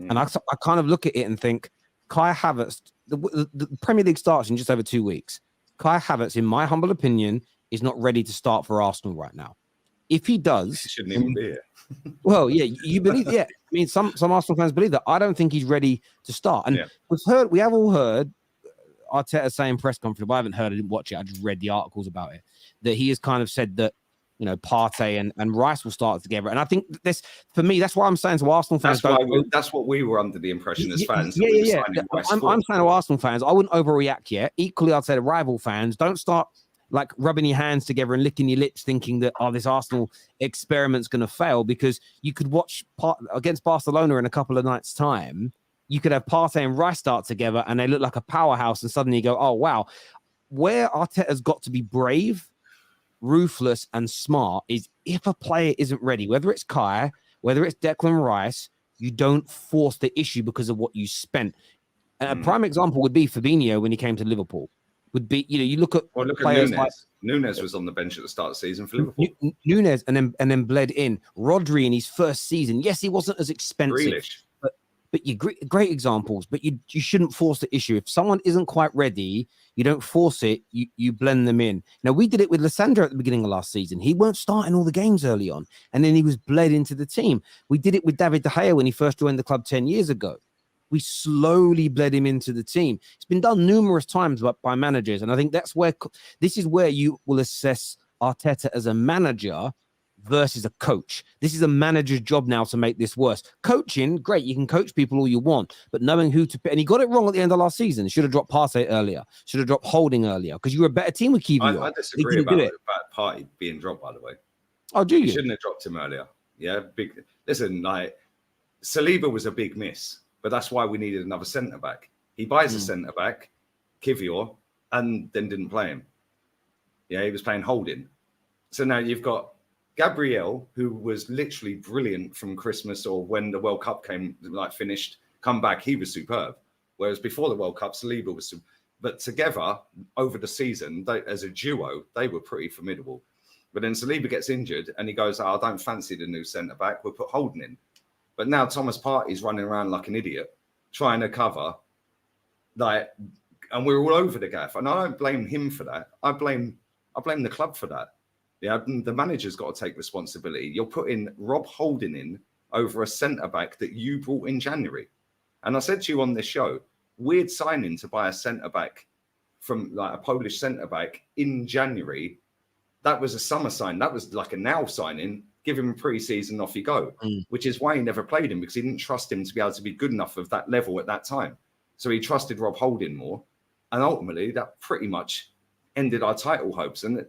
And I kind of look at it and think, Kai Havertz, the Premier League starts in just over 2 weeks. Kai Havertz, in my humble opinion, is not ready to start for Arsenal right now. If he does, he shouldn't even be here. Well, yeah, you believe, yeah. I mean, some Arsenal fans believe that. I don't think he's ready to start. And we have all heard Arteta saying press conference, but I haven't heard, I didn't watch it, I just read the articles about it, that he has kind of said that, you know, Partey and Rice will start together. And I think this, for me, that's why I'm saying to Arsenal fans. That's what we were under the impression as fans. Yeah. I'm saying to Arsenal fans, I wouldn't overreact yet. Equally, I'd say to rival fans, don't start like rubbing your hands together and licking your lips thinking that, this Arsenal experiment's going to fail, because you could watch against Barcelona in a couple of nights' time. You could have Partey and Rice start together and they look like a powerhouse, and suddenly you go, oh, wow. Where Arteta's got to be brave, ruthless and smart is if a player isn't ready, whether it's Kai, whether it's Declan Rice, you don't force the issue because of what you spent. And a prime example would be Fabinho when he came to Liverpool. Would be, you know, you look at players Nunes. Like Nunes was on the bench at the start of the season for Liverpool. Nunes and then bled in. Rodri in his first season. Yes, he wasn't as expensive. Grealish. But you great examples, but you shouldn't force the issue. If someone isn't quite ready, you don't force it, you blend them in. Now, we did it with Lissandro at the beginning of last season. He weren't starting all the games early on, and then he was bled into the team. We did it with David De Gea when he first joined the club 10 years ago. We slowly bled him into the team. It's been done numerous times by managers, and I think this is where you will assess Arteta as a manager versus a coach. This is a manager's job now to make this worse. Coaching, great, you can coach people all you want, but knowing who to pick, and he got it wrong at the end of last season. Should have dropped Partey earlier, should have dropped Holding earlier, because you were a better team with Kiwior. I disagree about Partey being dropped, by the way. Oh, do you? You shouldn't have dropped him earlier. Yeah, listen, like, Saliba was a big miss, but that's why we needed another centre-back. He buys a centre-back, Kiwior, and then didn't play him. Yeah, he was playing Holding. So now you've got Gabriel, who was literally brilliant from Christmas or when the World Cup finished, come back, he was superb. Whereas before the World Cup, Saliba was superb. But together, over the season, as a duo, they were pretty formidable. But then Saliba gets injured and he goes, I don't fancy the new centre-back, we'll put Holding in. But now Thomas Partey's running around like an idiot, trying to cover. And we're all over the gaff. And I don't blame him for that. I blame the club for that. Yeah, the manager's got to take responsibility. You're putting Rob Holding in over a centre-back that you brought in January. And I said to you on this show, weird signing to buy a centre-back from like a Polish centre-back in January. That was a summer sign. That was like a now signing. Give him a pre-season, off you go. Which is why he never played him, because he didn't trust him to be able to be good enough of that level at that time. So he trusted Rob Holding more. And ultimately, that pretty much ended our title hopes. And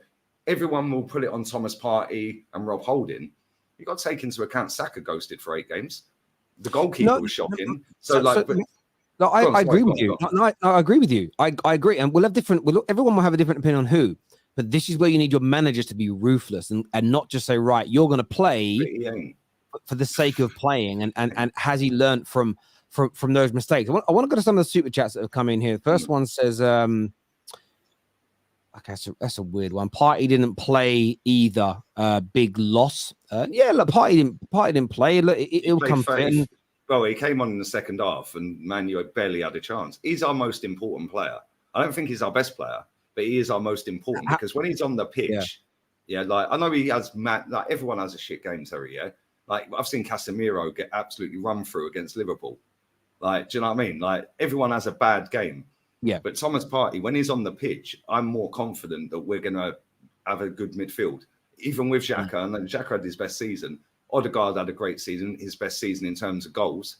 everyone will put it on Thomas Partey and Rob Holding. You've got to take into account Saka ghosted for 8 games. The goalkeeper was shocking. No, I agree with you. No, I agree with you. I agree. And we'll have different, everyone will have a different opinion on who. But this is where you need your managers to be ruthless and not just say, right, you're going to play for the sake of playing. And has he learned from those mistakes? I want to go to some of the super chats that have come in here. The first one says, okay, that's a weird one. Partey didn't play either. Big loss. Yeah, look, Partey didn't play. Look, it'll come fit. Well, he came on in the second half, and Man U barely had a chance. He's our most important player. I don't think he's our best player, but he is our most important because when he's on the pitch, like I know he has like everyone has a shit game, Terry. Yeah, like I've seen Casemiro get absolutely run through against Liverpool. Like, do you know what I mean? Like everyone has a bad game. Yeah. But Thomas Partey, when he's on the pitch, I'm more confident that we're going to have a good midfield. Even with Xhaka, and then Xhaka had his best season. Odegaard had a great season, his best season in terms of goals.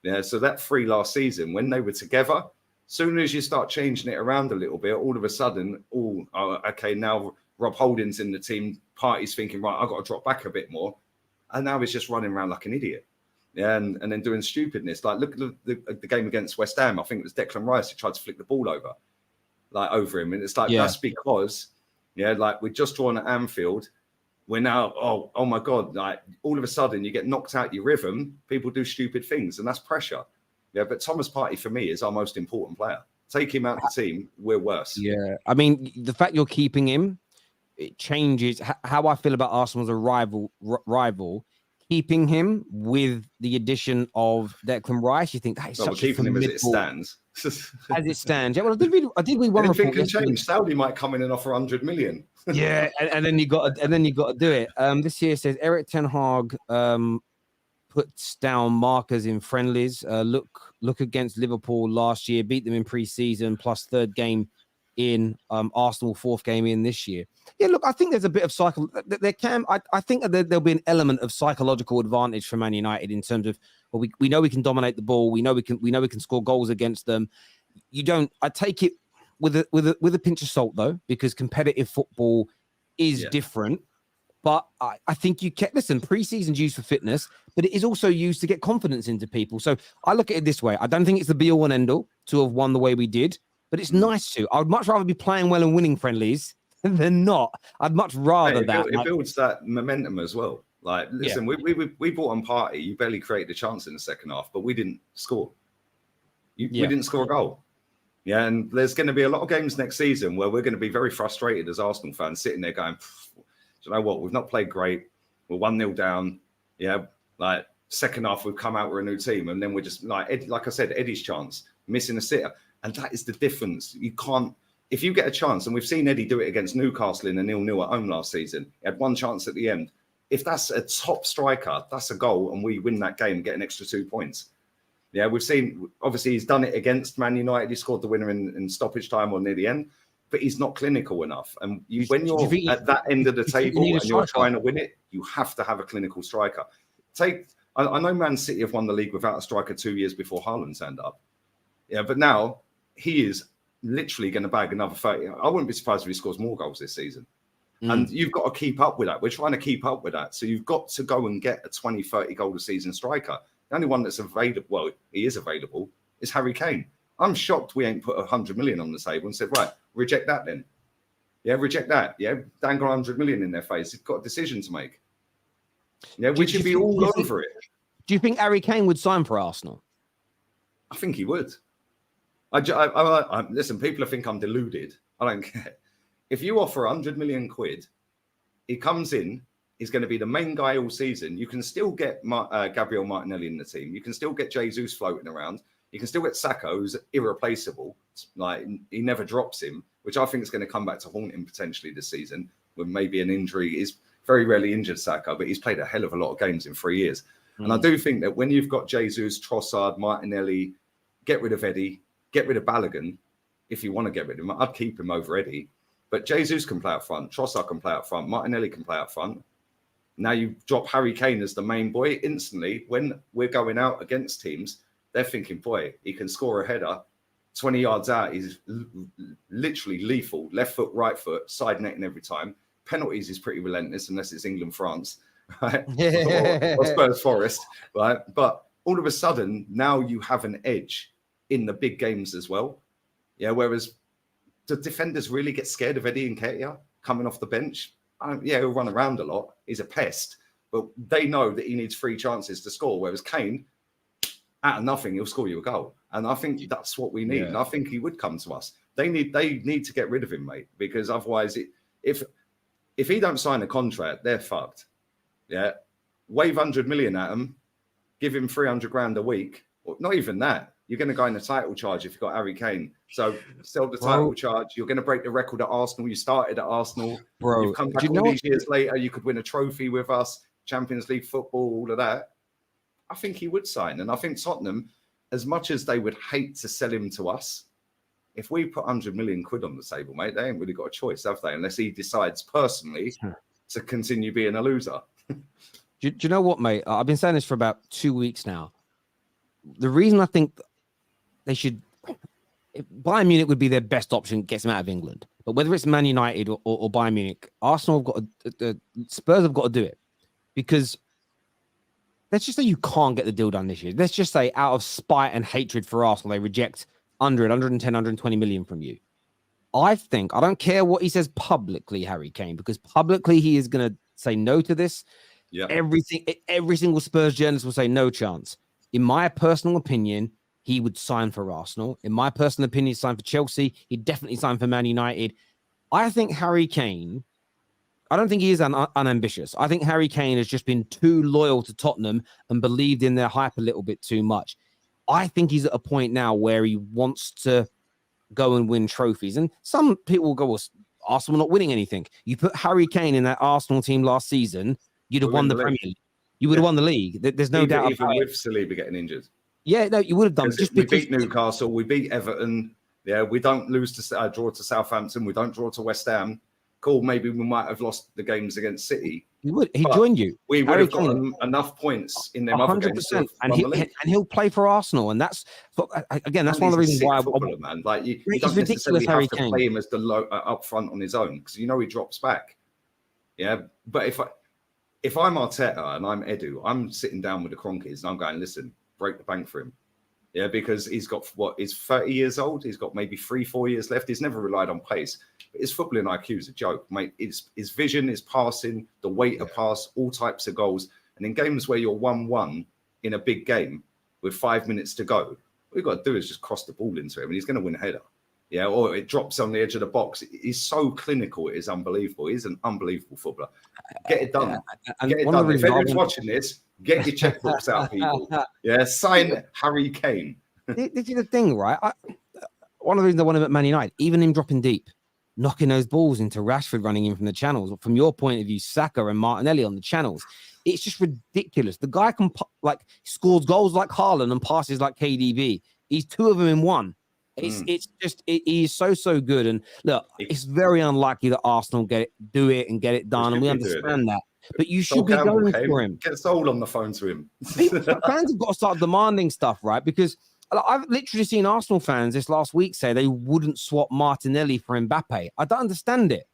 Yeah, so that 3 last season, when they were together, soon as you start changing it around a little bit, all of a sudden, okay, now Rob Holding's in the team. Partey's thinking, right, I've got to drop back a bit more. And now he's just running around like an idiot. Yeah, and then doing stupidness. Like, look at the game against West Ham. I think it was Declan Rice who tried to flick the ball over him. And it's like, that's because, like we're just drawn at Anfield. We're now, oh my God, like all of a sudden you get knocked out your rhythm. People do stupid things and that's pressure. Yeah, but Thomas Partey for me is our most important player. Take him out of the team, we're worse. Yeah, I mean, the fact you're keeping him, it changes how I feel about Arsenal as a rival. Keeping him with the addition of Declan Rice, you think that is such keeping him as it stands. As it stands, yeah. Well, I did read one report. Anything can change. Saudi might come in and offer 100 million. Yeah, and then you got to do it. This here says Eric Ten Hag puts down markers in friendlies. Look against Liverpool last year, beat them in pre-season, plus 3rd game in Arsenal, 4th game in this year. Yeah, look, I think there's a bit of I think there'll be an element of psychological advantage for Man United in terms of, well, we know we can dominate the ball. We know we can score goals against them. I take it with a pinch of salt though, because competitive football is different. But I think pre-season's used for fitness, but it is also used to get confidence into people. So I look at it this way. I don't think it's the be-all and end-all to have won the way we did, but it's nice to. I would much rather be playing well and winning friendlies than not. I'd much rather that. It builds that momentum as well. Like, listen, we brought on Partey. You barely created a chance in the second half, but we didn't score. We didn't score a goal. Yeah, and there's going to be a lot of games next season where we're going to be very frustrated as Arsenal fans, sitting there going, do you know what? We've not played great. We're 1-0 down. Yeah, like second half, we've come out with a new team, and then we're just like I said, Eddie's chance, missing a sitter. And that is the difference. You can't, if you get a chance, and we've seen Eddie do it against Newcastle in a 0-0 at home last season. He had one chance at the end. If that's a top striker, that's a goal, and we win that game, get an extra 2 points. Yeah, we've seen, obviously, he's done it against Man United. He scored the winner in stoppage time or near the end, but he's not clinical enough. And when you're at that end of the table and you're trying to win it, you have to have a clinical striker. I know Man City have won the league without a striker 2 years before Haaland turned up. Yeah, but now he is literally going to bag another 30. I wouldn't be surprised if he scores more goals this season. And you've got to keep up with that. We're trying to keep up with that. So you've got to go and get a 20, 30 goal a season striker. The only one that's available, well, he is available, is Harry Kane. I'm shocked we ain't put 100 million on the table and said, right, reject that then. Yeah, reject that. Yeah, dangle 100 million in their face. It's got a decision to make. Yeah, we should be all over it. Do you think Harry Kane would sign for Arsenal? I think he would. Listen, people think I'm deluded. I don't care. If you offer 100 million quid, he comes in, he's going to be the main guy all season. You can still get Gabriel Martinelli in the team. You can still get Jesus floating around. You can still get Saka, who's irreplaceable. Like, he never drops him, which I think is going to come back to haunt him potentially this season when maybe an injury. He's very rarely injured, Saka, but he's played a hell of a lot of games in 3 years. And I do think that when you've got Jesus, Trossard, Martinelli, get rid of Eddie, get rid of Balogun. If you want to get rid of him, I'd keep him over Eddie. But Jesus can play up front. Trossard can play up front. Martinelli can play up front. Now you drop Harry Kane as the main boy instantly. When we're going out against teams, they're thinking, boy, he can score a header 20 yards out. He's literally lethal. Left foot, right foot, side netting every time. Penalties is pretty relentless unless it's England, France, right? or Spurs, Forest, right? But all of a sudden, now you have an edge in the big games as well. Yeah, whereas the defenders really get scared of Eddie Nketiah coming off the bench. Yeah, he'll run around a lot. He's a pest. But they know that he needs 3 chances to score, whereas Kane, out of nothing, he'll score you a goal. And I think that's what we need. Yeah. And I think he would come to us. They need to get rid of him, mate, because otherwise, if he don't sign a contract, they're fucked. Yeah, wave 100 million at him, give him 300 grand a week, or not even that. You're going to go in the title charge if you've got Harry Kane. So sell the title charge. You're going to break the record at Arsenal. You started at Arsenal. Bro, you've come back all these years later. You could win a trophy with us. Champions League football, all of that. I think he would sign. And I think Tottenham, as much as they would hate to sell him to us, if we put 100 million quid on the table, mate, they ain't really got a choice, have they? Unless he decides personally to continue being a loser. Do you know what, mate? I've been saying this for about 2 weeks now. The reason I think they should... Bayern Munich would be their best option, gets them out of England. But whether it's Man United or Bayern Munich, Arsenal have got the Spurs have got to do it. Because let's just say you can't get the deal done this year. Let's just say out of spite and hatred for Arsenal, they reject 110, 120 million from you. I don't care what he says publicly, Harry Kane, because publicly he is going to say no to this. Yeah. Every single Spurs journalist will say no chance. In my personal opinion, he would sign for Arsenal. In my personal opinion, he'd sign for Chelsea. He'd definitely sign for Man United. I think Harry Kane... I don't think he is unambitious. I think Harry Kane has just been too loyal to Tottenham and believed in their hype a little bit too much. I think he's at a point now where he wants to go and win trophies. And some people will go, well, Arsenal not winning anything. You put Harry Kane in that Arsenal team last season, you'd have won the Premier League. You would have won the league. There's no doubt about it. Even with Saliba getting injured. Yeah, no, you would have done. We beat Newcastle. We beat Everton. Yeah, we don't lose to draw to Southampton. We don't draw to West Ham. Cool, maybe we might have lost the games against City. He would. He joined you. We would have gotten enough points in them other games. 100%. And he'll play for Arsenal. And that's again, that's one of the reasons why man. Like you don't necessarily have to play him as the low up front on his own because you know he drops back. Yeah, but if I'm Arteta and I'm Edu, I'm sitting down with the Cronkies and I'm going, listen, break the bank for him. Yeah, because he's got he's 30 years old. He's got maybe 3-4 years left. He's never relied on pace. But his footballing IQ is a joke, mate. His vision, his passing, the weight of pass, all types of goals. And in games where you're 1-1 in a big game with 5 minutes to go, what you've got to do is just cross the ball into him and he's going to win a header. Yeah, or it drops on the edge of the box. He's so clinical. It is unbelievable. He's an unbelievable footballer. Get it done. Get it done. If anyone's watching this, get your checkbooks out, people. Yeah, sign Harry Kane. This is the thing, right? One of the reasons I want him at Man United, even him dropping deep, knocking those balls into Rashford running in from the channels. From your point of view, Saka and Martinelli on the channels. It's just ridiculous. The guy can scores goals like Haaland and passes like KDB. He's 2 of them in 1. It's just he's so good. And look, it's very unlikely that Arsenal do it and get it done, and we understand that. But you should be going for him. Get Sol on the phone to him. Fans have got to start demanding stuff, right? Because I've literally seen Arsenal fans this last week say they wouldn't swap Martinelli for Mbappe. I don't understand it.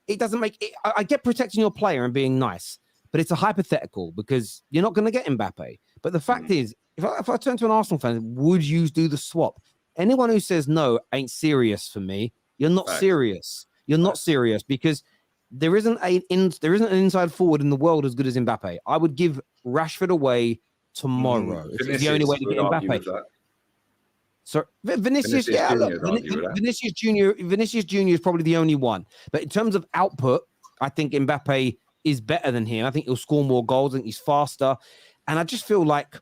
It doesn't make it. I get protecting your player and being nice, but it's a hypothetical because you're not going to get Mbappe. But the fact is, if I turn to an Arsenal fan, would you do the swap? Anyone who says no ain't serious for me. You're not serious. You're not serious because there isn't an inside forward in the world as good as Mbappe. I would give Rashford away tomorrow. It's the only way to get Mbappe. So Vinicius, Vinicius Junior is probably the only one. But in terms of output, I think Mbappe is better than him. I think he'll score more goals. I think he's faster. And I just feel like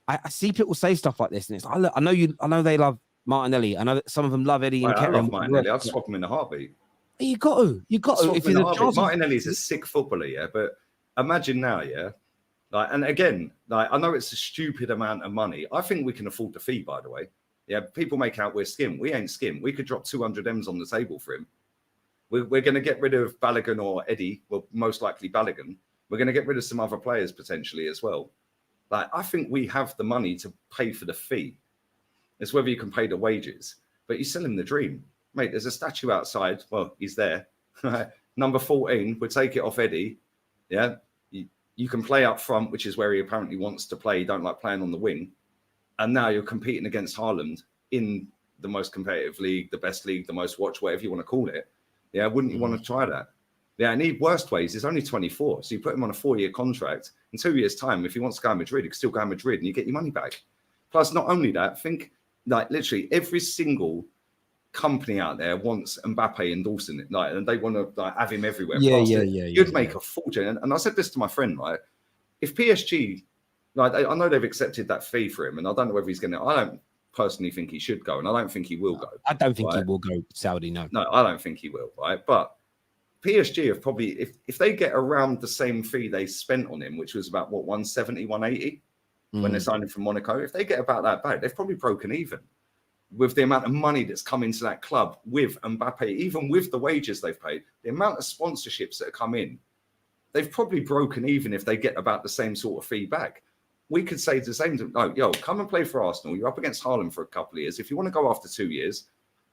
I see people say stuff like this, and it's like, I know they love Martinelli. I know that some of them love Eddie and Kevin. I love Martinelli. I'd swap him in a heartbeat. You got to. If Martinelli's a sick footballer, yeah. But imagine now, yeah. And again, I know it's a stupid amount of money. I think we can afford the fee, by the way. Yeah, people make out we're skim. We ain't skim. We could drop 200 M's on the table for him. We're going to get rid of Balogun or Eddie. Well, most likely Balogun. We're going to get rid of some other players potentially as well. Like, I think we have the money to pay for the fee. It's whether you can pay the wages. But you sell him the dream. Mate, there's a statue outside. Well, he's there. Number 14, we'll take it off Eddie. Yeah. You can play up front, which is where he apparently wants to play. You don't like playing on the wing. And now you're competing against Haaland in the most competitive league, the best league, the most watched, whatever you want to call it. Yeah. Wouldn't you want to try that? Yeah. And he, worst ways, he's only 24. So you put him on a 4-year contract. In 2 years' time, if he wants to go to Madrid, he can still go to Madrid and you get your money back. Plus, not only that, think like literally every single company out there wants Mbappe endorsing it, like, and they want to like have him everywhere. You'd make a fortune. And I said this to my friend, right? If PSG, like, I know they've accepted that fee for him, and I don't know whether he's going to. I don't personally think he should go, and I don't think he will go. I don't think he will go Saudi. No, I don't think he will. Right, but PSG have probably, if they get around the same fee they spent on him, which was about what 170, 180 when they signed him from Monaco, if they get about that back, they've probably broken even with the amount of money that's come into that club with Mbappe, even with the wages they've paid, the amount of sponsorships that have come in, they've probably broken even if they get about the same sort of fee back. We could say the same to, oh, yo, come and play for Arsenal. You're up against Haaland for a couple of years. If you want to go after 2 years,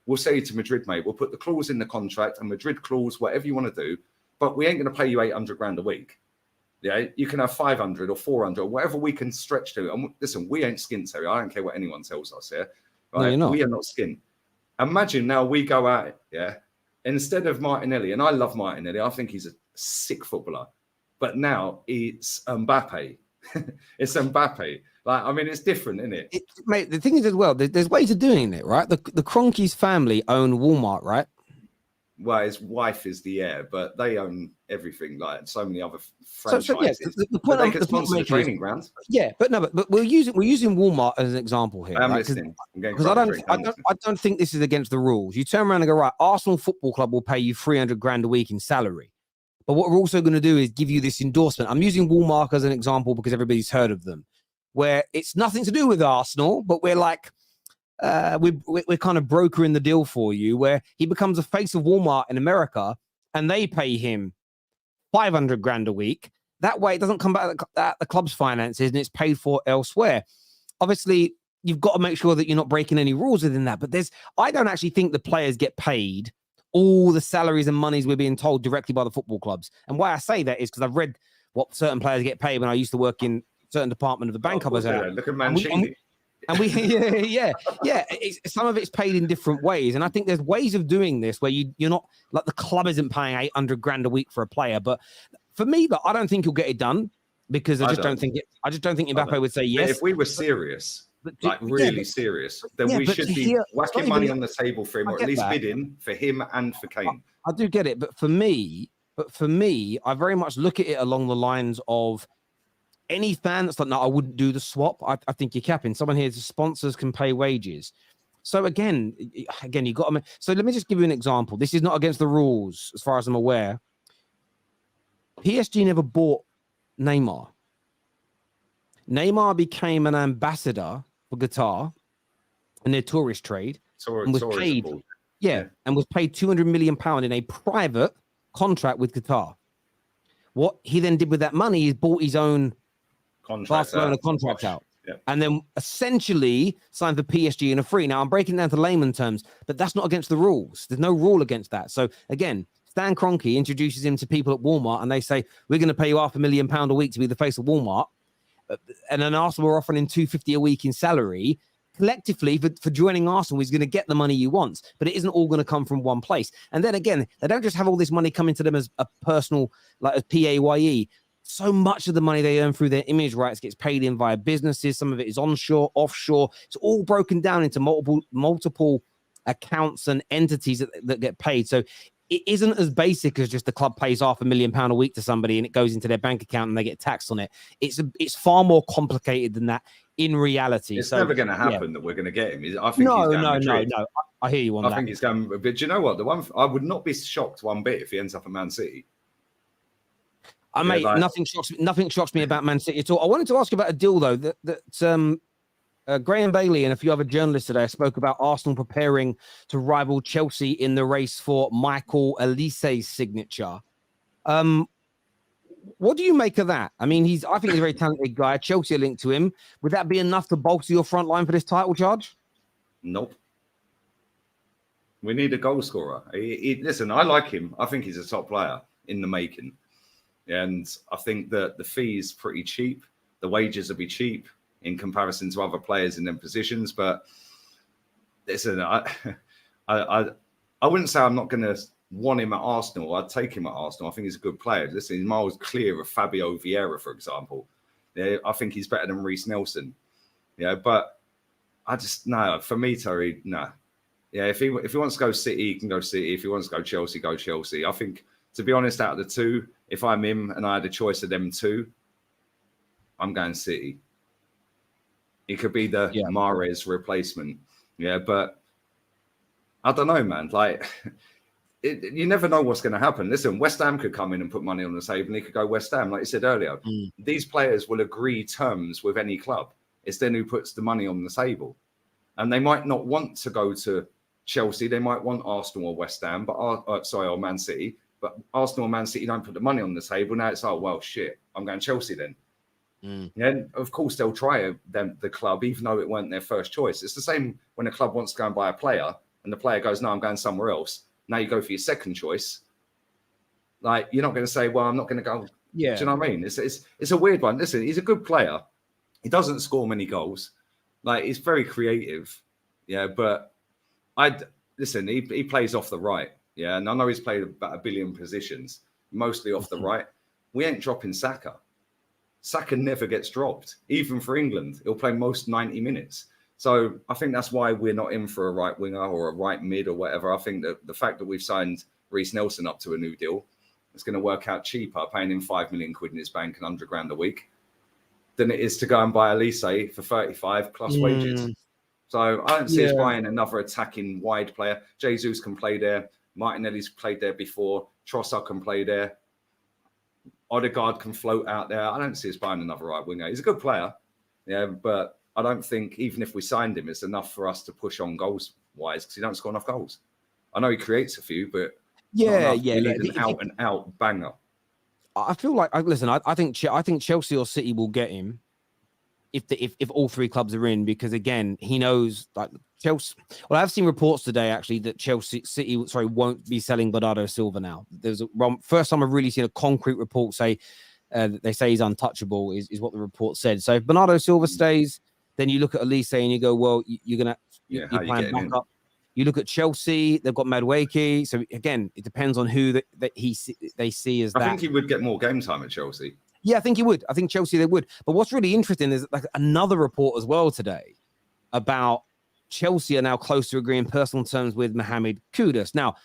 we'll say to Madrid, mate, we'll put the clause in the contract, a Madrid clause, whatever you want to do, but we ain't going to pay you 800 grand a week. Yeah, you can have 500 or 400 or whatever we can stretch to. And listen, we ain't skin Terry. I don't care what anyone tells us here. Right? No, we are not skin. Imagine now we go out, yeah, instead of Martinelli, and I love Martinelli. I think he's a sick footballer. But now it's Mbappe. It's Mbappe. Like, I mean, it's different, isn't it? Mate, the thing is as well, there's ways of doing it, right? The Kroenke's family own Walmart, right? Well, his wife is the heir, but they own everything, like so many other franchises. So the point they can sponsor the training ground. Yeah, but we're using Walmart as an example here. I'm right? listening. Because I don't think this is against the rules. You turn around and go, right, Arsenal Football Club will pay you 300 grand a week in salary. But what we're also going to do is give you this endorsement. I'm using Walmart as an example because everybody's heard of them, where it's nothing to do with Arsenal, but we're like, we're kind of brokering the deal for you, where he becomes a face of Walmart in America and they pay him 500 grand a week. That way it doesn't come back at the club's finances and it's paid for elsewhere. Obviously, you've got to make sure that you're not breaking any rules within that. But I don't actually think the players get paid all the salaries and monies we're being told directly by the football clubs. And why I say that is because I've read what certain players get paid when I used to work in a certain department of the bank I was at. Look at Mancini. And we, some of it's paid in different ways. And I think there's ways of doing this where you're not, like, the club isn't paying 800 grand a week for a player. But for me, I don't think you'll get it done because I just don't think Mbappe would say yes. But if we were serious, serious, then we should be whacking money on the table for him, or at least bidding for him and for Kane. I do get it. But for me, I very much look at it along the lines of, any fan that's like, no, I wouldn't do the swap. I think you're capping. Someone here, the sponsors can pay wages. So again, you got to. So let me just give you an example. This is not against the rules, as far as I'm aware. PSG never bought Neymar. Neymar became an ambassador for Qatar in their tourist trade and was paid. And was paid £200 million in a private contract with Qatar. What he then did with that money is bought his own Barcelona contract out. And then essentially signed for PSG in a free. Now, I'm breaking down to layman terms, but that's not against the rules. There's no rule against that. So again, Stan Kroenke introduces him to people at Walmart and they say, we're going to pay you £500,000 a week to be the face of Walmart. And then Arsenal were offering him $250 a week in salary. Collectively, for joining Arsenal, he's going to get the money he wants, but it isn't all going to come from one place. And then again, they don't just have all this money coming to them as a personal, like a PAYE. So much of the money they earn through their image rights gets paid in via businesses. Some of it is onshore, offshore. It's all broken down into multiple accounts and entities that get paid. So it isn't as basic as just the club pays £500,000 a week to somebody and it goes into their bank account and they get taxed on it. It's far more complicated than that in reality. It's never going to happen that we're going to get him. I think no. I hear you on that. I think he's going. But do you know what? I would not be shocked one bit if he ends up at Man City. Nothing shocks me about Man City at all. I wanted to ask you about a deal though that Graham Bailey and a few other journalists today spoke about Arsenal preparing to rival Chelsea in the race for Michael Olise's signature. What do you make of that? I mean, I think he's a very talented guy. Chelsea are linked to him. Would that be enough to bolster your front line for this title charge? Nope. We need a goal scorer. Listen, I like him. I think he's a top player in the making. And I think that the fee is pretty cheap. The wages will be cheap in comparison to other players in them positions. But listen, I wouldn't say I'm not going to want him at Arsenal. I'd take him at Arsenal. I think he's a good player. Listen, he's miles clear of Fabio Vieira, for example. Yeah, I think he's better than Reece Nelson. Yeah, but I just, no, for me, Terry, no. Yeah, if he wants to go City, he can go City. If he wants to go Chelsea, go Chelsea. I think, to be honest, out of the two, if I'm him and I had a choice of them two, I'm going City. He could be the Mahrez replacement. Yeah, but I don't know, man. Like, you never know what's going to happen. Listen, West Ham could come in and put money on the table, and he could go West Ham. Like you said earlier, these players will agree terms with any club. It's then who puts the money on the table. And they might not want to go to Chelsea. They might want Arsenal or West Ham, or Man City. But Arsenal or Man City don't put the money on the table. Now it's, oh, well, shit, I'm going Chelsea then. And of course, they'll try the club, even though it weren't their first choice. It's the same when a club wants to go and buy a player, and the player goes, no, I'm going somewhere else. Now you go for your second choice. Like, you're not going to say, well, I'm not going to go. Yeah. Do you know what I mean? It's a weird one. Listen, he's a good player. He doesn't score many goals. Like, he's very creative. Yeah, but listen, he plays off the right. Yeah, and I know he's played about 1 billion positions, mostly off the right. We ain't dropping Saka. Saka never gets dropped, even for England. He'll play most 90 minutes. So I think that's why we're not in for a right winger or a right mid or whatever. I think that the fact that we've signed Reece Nelson up to a new deal, it's going to work out cheaper, paying him 5 million quid in his bank and 100 grand a week, than it is to go and buy Olise for 35 plus wages. So I don't see us buying another attacking wide player. Jesus can play there. Martinelli's played there before. Trossard can play there. Odegaard can float out there. I don't see us buying another right winger. He's a good player. Yeah, but I don't think even if we signed him, it's enough for us to push on goals-wise because he don't score enough goals. I know he creates a few, but we need an out-and-out banger. I feel like, listen, I think Chelsea or City will get him if all three clubs are in, because again, he knows, like, Chelsea. Well, I've seen reports today actually that City won't be selling Bernardo Silva now. There's first time I've really seen a concrete report say they say he's untouchable is what the report said. So if Bernardo Silva stays, then you look at Olise and you go, well, you're gonna you're playing back up. You look at Chelsea, they've got Madueke. So again, it depends on who they see as that. I think he would get more game time at Chelsea. Yeah, I think he would. I think Chelsea, they would. But what's really interesting is like another report as well today about Chelsea are now close to agreeing personal terms with Mohammed Kudus. Now,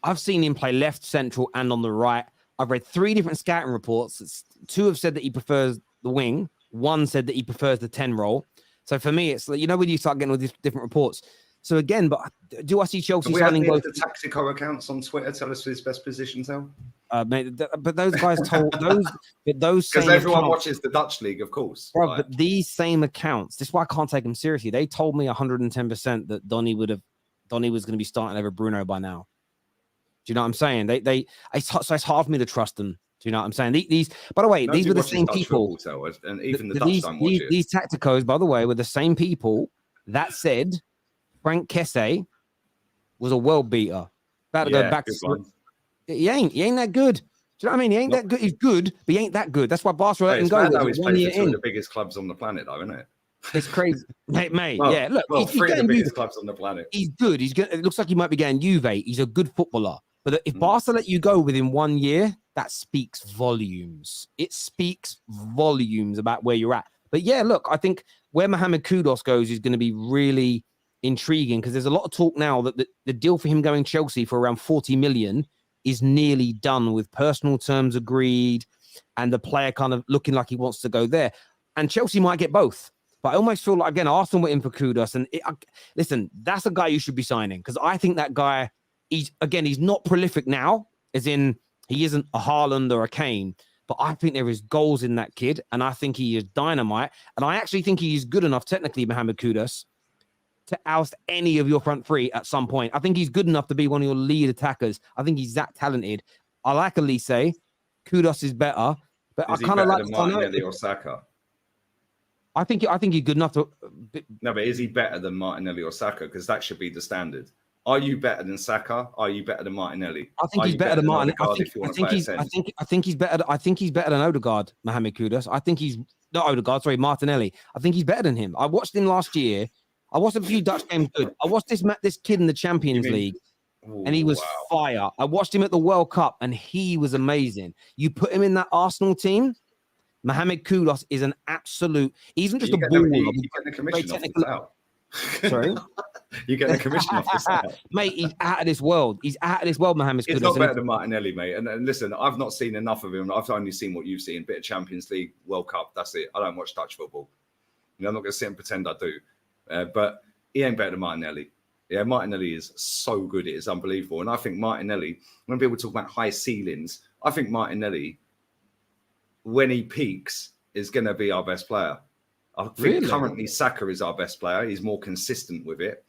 I've seen him play left, central, and on the right. I've read 3 different scouting reports. 2 have said that he prefers the wing. 1 said that he prefers the 10 role. So for me, it's like, you know, when you start getting all these different reports. So again, but do I see Chelsea signing both? The Taxico accounts on Twitter tell us his best positions now. Mate, but those guys told those because everyone watches the Dutch league, of course. Bro, but these same accounts, this is why I can't take them seriously. They told me 110% that Donny was going to be starting over Bruno by now. Do you know what I'm saying? So it's hard for me to trust them. Do you know what I'm saying? These, by the way, these were the same people. And even the Dutch don't watch it. These tacticos, by the way, were the same people that said Frank Kesse was a world beater. About to go back to. He ain't that good. Do you know what I mean? He ain't that good. He's good, but he ain't that good. That's why Barcelona let him go. He's played for 2 of the biggest clubs on the planet, though, isn't it? It's crazy, mate. Well, yeah, look, he's 3 of the biggest clubs on the planet. He's good. It looks like he might be getting Juve. He's a good footballer. But if Barca let you go within 1 year, that speaks volumes. It speaks volumes about where you're at. But yeah, look, I think where Mohammed Kudus goes is going to be really intriguing because there's a lot of talk now that the deal for him going Chelsea for around 40 million is nearly done with personal terms agreed and the player kind of looking like he wants to go there. And Chelsea might get both. But I almost feel like, again, Arsenal were in for Kudus. And listen, that's a guy you should be signing because I think that guy, he's not prolific now, as in he isn't a Haaland or a Kane. But I think there is goals in that kid. And I think he is dynamite. And I actually think he is good enough, technically, Mohammed Kudus, to oust any of your front three at some point. I think he's good enough to be one of your lead attackers. I think he's that talented. I like Olise. Kudus is better, but Is I he kind of better like than Martinelli or Saka? I think he's good enough to. No, but is he better than Martinelli or Saka? Because that should be the standard. Are you better than Saka? Are you better than Martinelli? I think Are he's you better than Martinelli. Odegaard if you want to play a 10? I think he's better. I think he's better than Odegaard, Mohammed Kudus. I think he's not Odegaard. Sorry, Martinelli. I think he's better than him. I watched him last year. I watched a few Dutch games. Good. I watched this kid in the Champions League, and he was fire. I watched him at the World Cup, and he was amazing. You put him in that Arsenal team. Mohammed Kudus is an absolute. He isn't just a baller. You get the commission off this out. Sorry, you get the commission off this out, mate. He's out of this world. He's out of this world, Mohammed Kudus. He's not better than Martinelli, mate. And listen, I've not seen enough of him. I've only seen what you've seen: bit of Champions League, World Cup. That's it. I don't watch Dutch football. I'm not going to sit and pretend I do. But he ain't better than Martinelli. Yeah, Martinelli is so good; it is unbelievable. And I think Martinelli, when people talk about high ceilings, I think Martinelli, when he peaks, is going to be our best player. I think currently Saka is our best player. He's more consistent with it.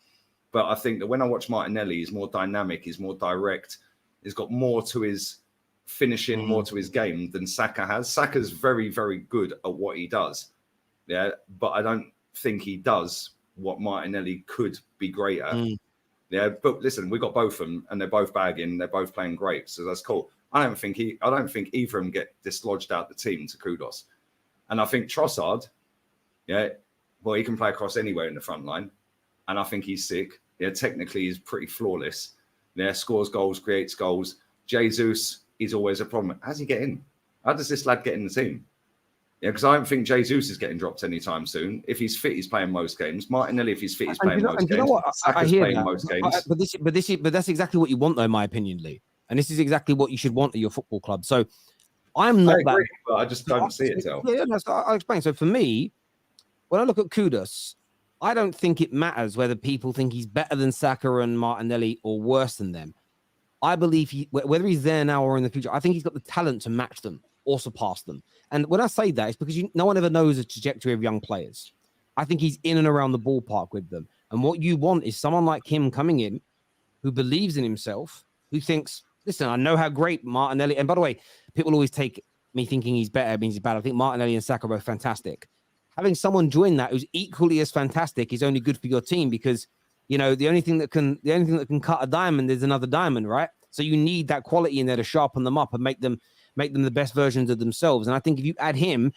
But I think that when I watch Martinelli, he's more dynamic, he's more direct, he's got more to his finishing, more to his game than Saka has. Saka's very, very good at what he does. Yeah, but I don't think he does what Martinelli could be great at. Yeah, but listen, we got both of them and they're both bagging, they're both playing great. So that's cool. I don't think either of them get dislodged out the team to Kudus. And I think Trossard, yeah, well, he can play across anywhere in the front line. And I think he's sick. Yeah, technically he's pretty flawless. Yeah, scores goals, creates goals. Jesus is always a problem. How's he get in? How does this lad get in the team? Yeah, because I don't think Jesus is getting dropped anytime soon. If he's fit, he's playing most games. Martinelli, if he's fit, he's playing most games. You know what? Saka's playing most games. But that's exactly what you want, though, in my opinion, Lee. And this is exactly what you should want at your football club. So I'm not that. But I just don't see it. Yeah, no, so I'll explain. So for me, when I look at Kudus, I don't think it matters whether people think he's better than Saka and Martinelli or worse than them. I believe whether he's there now or in the future, I think he's got the talent to match them or surpass them. And when I say that, it's because no one ever knows the trajectory of young players. I think he's in and around the ballpark with them. And what you want is someone like him coming in who believes in himself, who thinks, listen, I know how great Martinelli, and by the way, people always take me thinking he's better means he's bad. I think Martinelli and Saka are both fantastic. Having someone join that who's equally as fantastic is only good for your team because, you know, the only thing that can cut a diamond is another diamond, right? So you need that quality in there to sharpen them up and make them the best versions of themselves. And I think if you add him,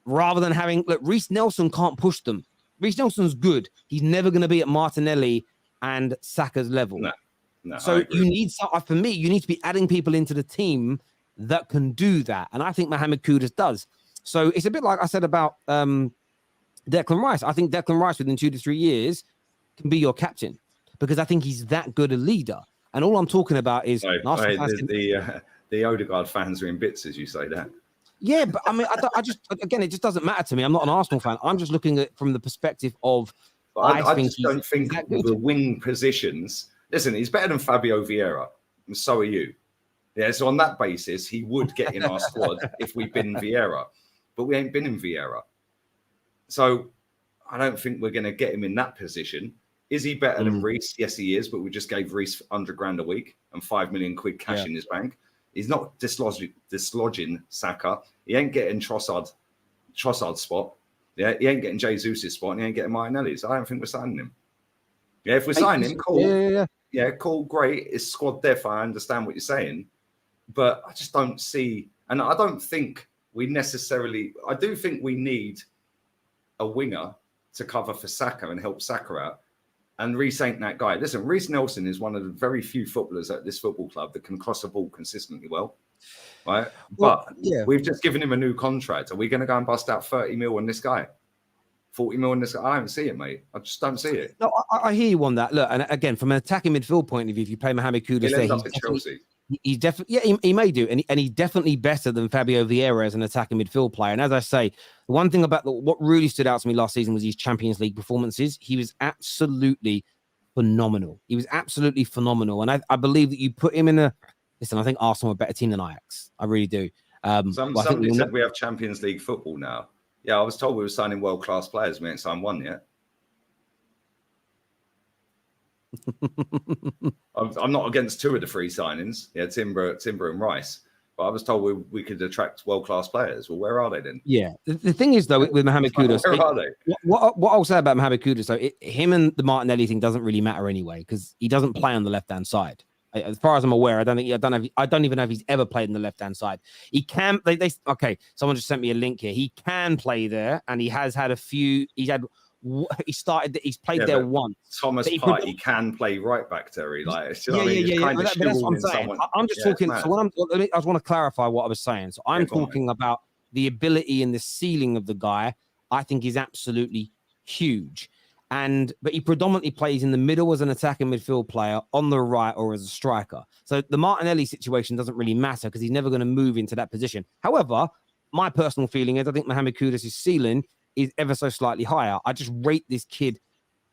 rather than having, look, Reece Nelson can't push them. Reece Nelson's good. He's never going to be at Martinelli and Saka's level. No, so you need, for me, you need to be adding people into the team that can do that. And I think Mohammed Kudus does. So it's a bit like I said about Declan Rice. I think Declan Rice within 2 to 3 years can be your captain because I think he's that good a leader. And all I'm talking about is the Odegaard fans are in bits as you say that. Yeah, but I mean, it just doesn't matter to me. I'm not an Arsenal fan. I'm just looking at it from the perspective of. I just don't think the wing positions. Listen, he's better than Fabio Vieira, and so are you. Yeah, so on that basis, he would get in our squad if we'd been Vieira, but we ain't been in Vieira. So I don't think we're going to get him in that position. Is he better than Reece? Yes, he is, but we just gave Reece £100,000 a week and £5 million cash in his bank. He's not dislodging Saka. He ain't getting Trossard's spot. Yeah, he ain't getting Jesus' spot, and he ain't getting Martinelli's. I don't think we're signing him. Yeah, if we sign him, cool. Yeah, cool, great. It's squad depth. I understand what you're saying, but I just don't see, and I don't think we necessarily. I do think we need a winger to cover for Saka and help Saka out. And Reece ain't that guy. Listen, Reece Nelson is one of the very few footballers at this football club that can cross the ball consistently well. Right? But we've just given him a new contract. Are we going to go and bust out 30 mil on this guy? 40 mil on this guy? I don't see it, mate. I just don't see it. No, I hear you on that. Look, and again, from an attacking midfield point of view, if you play Mohammed Kudus there, he's definitely, he may do. And he's definitely better than Fabio Vieira as an attacking midfield player. And as I say, the one thing about what really stood out to me last season was his Champions League performances. He was absolutely phenomenal. And I believe that you put him in listen, I think Arsenal are a better team than Ajax. I really do. Somebody said we have Champions League football now. Yeah, I was told we were signing world-class players. We ain't signed one yet. I'm not against two of the free signings. Yeah, Timber and Rice. But I was told we could attract world-class players. Well, where are they then? Yeah. The thing is, though, with Mohammed Kudus, where are they? What I'll say about Mohammed Kudus, though, him and the Martinelli thing doesn't really matter anyway, because he doesn't play on the left-hand side. As far as I'm aware, I don't even know if he's ever played on the left-hand side. He can. Okay. Someone just sent me a link here. He can play there, and he has had a few. He's played there once. Thomas Partey can play right back, Terry. Like, yeah. But that's what I'm saying. I'm just talking. So I just want to clarify what I was saying. So I'm talking about the ability and the ceiling of the guy. I think is absolutely huge. But he predominantly plays in the middle as an attacking midfield player, on the right, or as a striker. So the Martinelli situation doesn't really matter because he's never going to move into that position. However, my personal feeling is I think Mohammed Kudus' ceiling is ever so slightly higher. I just rate this kid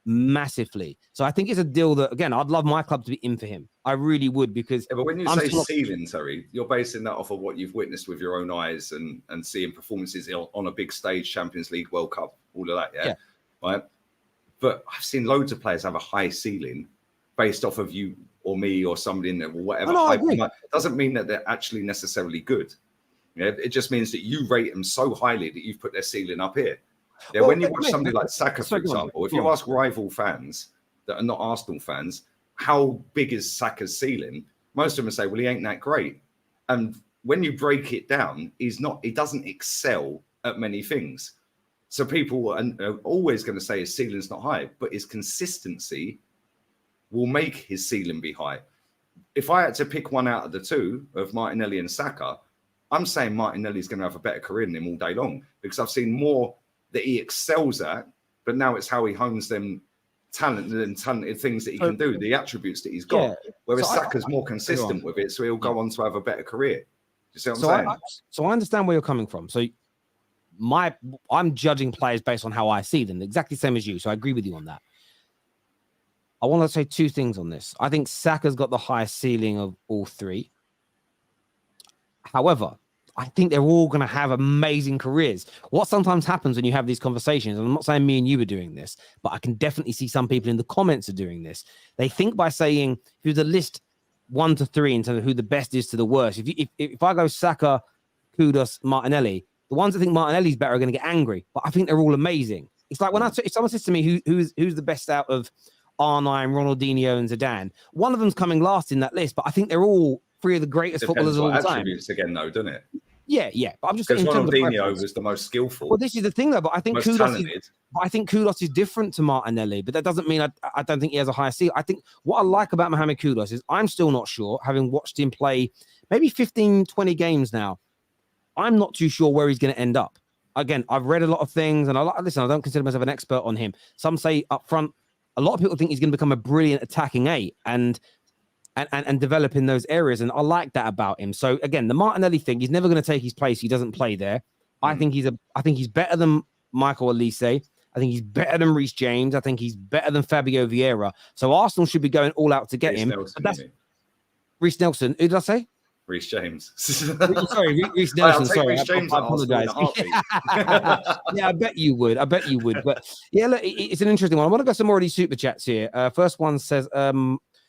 massively. So I think it's a deal that, again, I'd love my club to be in for him. I really would, because... Yeah, but when you say ceiling, Terry, you're basing that off of what you've witnessed with your own eyes and seeing performances on a big stage, Champions League, World Cup, all of that, yeah? Right? But I've seen loads of players have a high ceiling based off of you or me or somebody in there or whatever. It doesn't mean that they're actually necessarily good. Yeah, it just means that you rate them so highly that you've put their ceiling up here. Yeah, when you watch somebody like Saka, for example, if you ask rival fans that are not Arsenal fans, how big is Saka's ceiling? Most of them say, well, he ain't that great. And when you break it down, he doesn't excel at many things. So people are always going to say his ceiling's not high, but his consistency will make his ceiling be high. If I had to pick one out of the two, of Martinelli and Saka, I'm saying Martinelli's going to have a better career than him all day long, because I've seen more that he excels at, but now it's how he hones them talented things that he can do, the attributes that he's got. Yeah. Whereas Saka's more consistent with it, so he'll go on to have a better career. You see what I'm saying? So I understand where you're coming from. So I'm judging players based on how I see them, exactly the same as you. So I agree with you on that. I want to say two things on this. I think Saka's got the highest ceiling of all three. However, I think they're all going to have amazing careers. What sometimes happens when you have these conversations, and I'm not saying me and you are doing this, but I can definitely see some people in the comments are doing this. They think by saying, if you the list 1 to 3 in terms of who the best is to the worst, if I go Saka, Kudus, Martinelli, the ones that think Martinelli's better are going to get angry, but I think they're all amazing. It's like if someone says to me, who's the best out of R9, Ronaldinho, and Zidane, one of them's coming last in that list, but I think they're all three of the greatest footballers of all time. Attributes again, though, doesn't it? Yeah. But I'm just saying, Ronaldinho was the most skillful. Well, this is the thing, though. But I think Kudus is different to Martinelli, but that doesn't mean I don't think he has a higher ceiling. I think what I like about Mohammed Kudus is I'm still not sure, having watched him play maybe 15, 20 games now. I'm not too sure where he's going to end up. Again, I've read a lot of things, and I don't consider myself an expert on him. Some say up front, a lot of people think he's going to become a brilliant attacking 8 and develop in those areas, and I like that about him. So again, the Martinelli thing, he's never going to take his place. He doesn't play there. I think he's better than Michael Olise. I think he's better than Reece James. I think he's better than Fabio Vieira. So Arsenal should be going all out to get him. Reece Nelson. Who did I say? Reece James. Sorry, Reece Nelson. Sorry, I apologize. Yeah, I bet you would. But yeah, look, it's an interesting one. I want to go some more of these super chats here. First one says,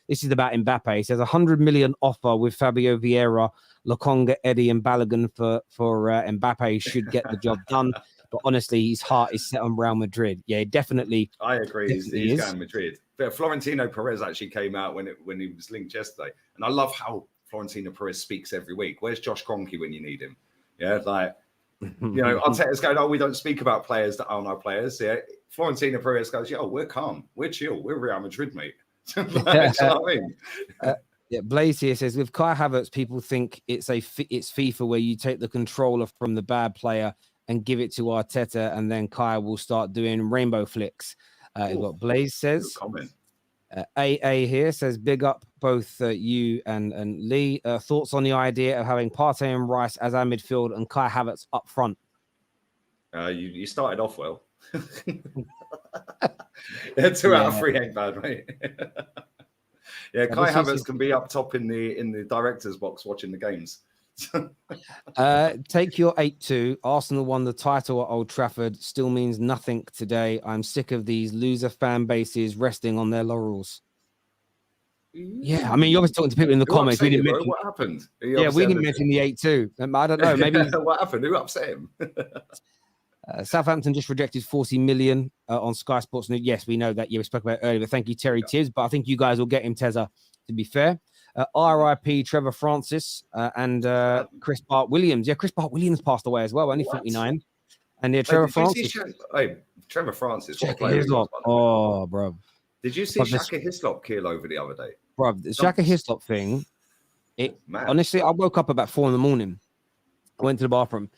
this is about Mbappe. He says 100 million offer with Fabio Vieira, Lokonga, Eddie, and Balogun for Mbappe should get the job done. But honestly, his heart is set on Real Madrid. Yeah, definitely. I agree. He's going Madrid. But Florentino Perez actually came out when he was linked yesterday, and I love how Florentino Perez speaks every week. Where's Josh Kroenke when you need him? Yeah, like, Arteta's going, oh, we don't speak about players that aren't our players. Yeah, Florentino Perez goes, yo, we're calm, we're chill, we're Real Madrid, mate. Like, you know what I mean? Yeah, Blaze here says, with Kai Havertz, people think it's FIFA where you take the controller from the bad player and give it to Arteta, and then Kai will start doing rainbow flicks. Is what Blaze says. Good comment. AA here says, big up both you and Lee. Thoughts on the idea of having Partey and Rice as our midfield and Kai Havertz up front? You started off well. 2 out of 3 ain't bad, mate. Yeah, Kai Havertz can be up top in the director's box watching the games. Take your 8-2. Arsenal won the title at Old Trafford. Still means nothing today. I'm sick of these loser fan bases resting on their laurels. Yeah, I mean, you're obviously talking to people in the comments. We didn't mention. What happened? Yeah, we didn't mention the 8-2. I don't know. Maybe what happened? Who upset him? Southampton just rejected 40 million on Sky Sports News. Yes, we know that. We spoke about it earlier. But thank you, Terry Tibbs. But I think you guys will get him, Tezza, to be fair. RIP Trevor Francis and Chris Bart Williams. Yeah, Chris Bart Williams passed away as well, only 49. And yeah, Trevor Francis. Trevor Francis. Oh, bro. Did you see Shaka Hislop keel over the other day? Bro, the Shaka Hislop thing, honestly, I woke up about 4 a.m. I went to the bathroom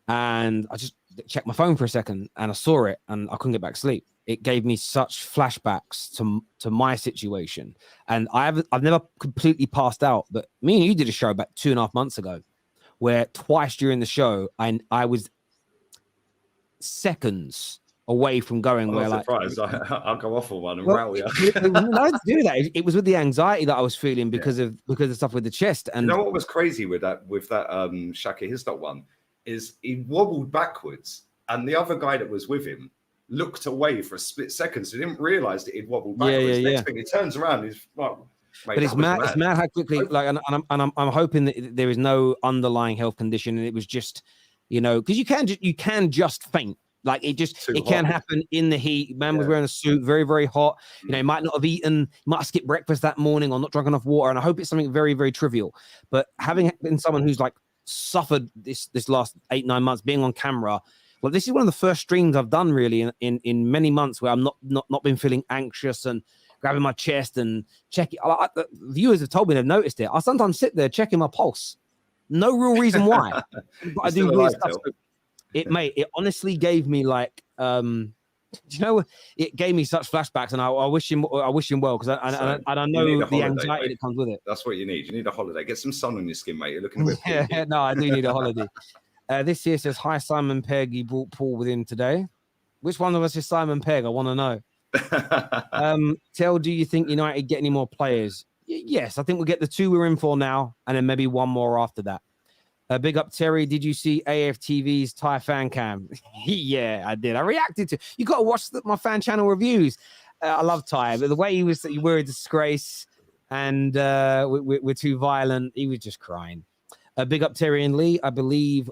and I just checked my phone for a second and I saw it and I couldn't get back to sleep. It gave me such flashbacks to my situation. And I've never completely passed out, but me and you did a show about 2.5 months ago where twice during the show, I was seconds away from going where surprised. I'll go off on one and rattle you. No, to do that. It was with the anxiety that I was feeling because of stuff with the chest. And you know what was crazy with that Shaka Hislop one is he wobbled backwards and the other guy that was with him looked away for a split second, so he didn't realize that he'd wobbled backwards. Next thing he turns around, he's like, but it's mad. It's mad how quickly. And I'm hoping that there is no underlying health condition, and it was just, because you can just faint. Like it can happen in the heat. Man was wearing a suit, very, very hot. He might not have eaten, might have skipped breakfast that morning or not drunk enough water. And I hope it's something very, very trivial. But having been someone who's like suffered this last 8-9 months being on camera, well, this is one of the first streams I've done really in many months where I'm not been feeling anxious and grabbing my chest and checking. The viewers have told me they've noticed it. I sometimes sit there checking my pulse. No real reason why, but I do weird stuff. It honestly gave me like, it gave me such flashbacks, and I wish him well because I know the anxiety that comes with it. That's what you need. You need a holiday. Get some sun on your skin, mate. You're looking a bit. Yeah, no, I do need a holiday. This here says, hi, Simon Pegg. He brought Paul with him today. Which one of us is Simon Pegg? I want to know. Tell, do you think United get any more players? Yes, I think we'll get the 2 we're in for now, and then maybe 1 more after that. Big up, Terry. Did you see AFTV's Thai fan cam? Yeah, I did. I reacted to. You got to watch my fan channel reviews. I love Thai, but the way you were a disgrace, and we're too violent. He was just crying. Big up, Terry and Lee. I believe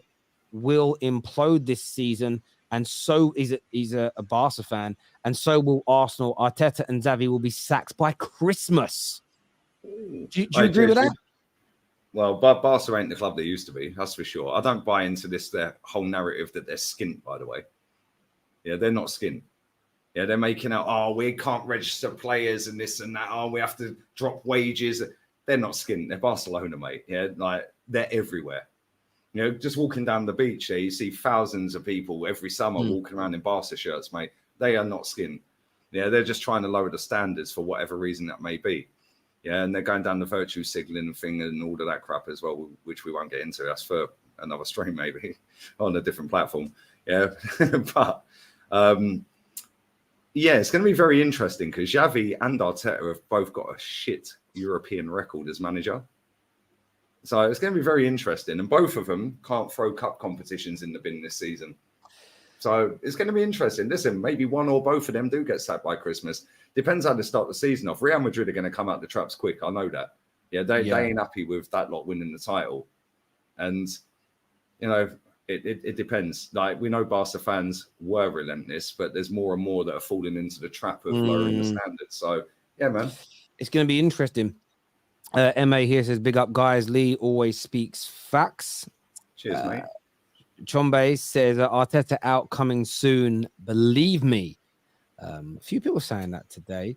will implode this season, and so he's a Barca fan, and so will Arsenal. Arteta and Xavi will be sacked by Christmas. Do you agree with that? Well, Barca ain't the club they used to be, that's for sure. I don't buy into their whole narrative that they're skint, by the way. Yeah, they're not skint. Yeah, they're making out, we can't register players and this and that. We have to drop wages. They're not skint. They're Barcelona, mate. Yeah, like they're everywhere. Just walking down the beach there, you see thousands of people every summer walking around in Barca shirts, mate. They are not skint. Yeah, they're just trying to lower the standards for whatever reason that may be. Yeah, and they're going down the virtue signaling thing and all of that crap as well, which we won't get into. That's for another stream, maybe, on a different platform. Yeah, but it's going to be very interesting because Xavi and Arteta have both got a shit European record as manager. So it's going to be very interesting. And both of them can't throw cup competitions in the bin this season. So it's going to be interesting. Listen, maybe one or both of them do get sacked by Christmas. Depends how they start the season off. Real Madrid are going to come out the traps quick. I know that. Yeah, they ain't happy with that lot winning the title. And, it depends. Like, we know Barca fans were relentless, but there's more and more that are falling into the trap of lowering the standards. So, yeah, man. It's going to be interesting. MA here says, big up, guys. Lee always speaks facts. Cheers, mate. Chombe says, Arteta out coming soon. Believe me. A few people saying that today.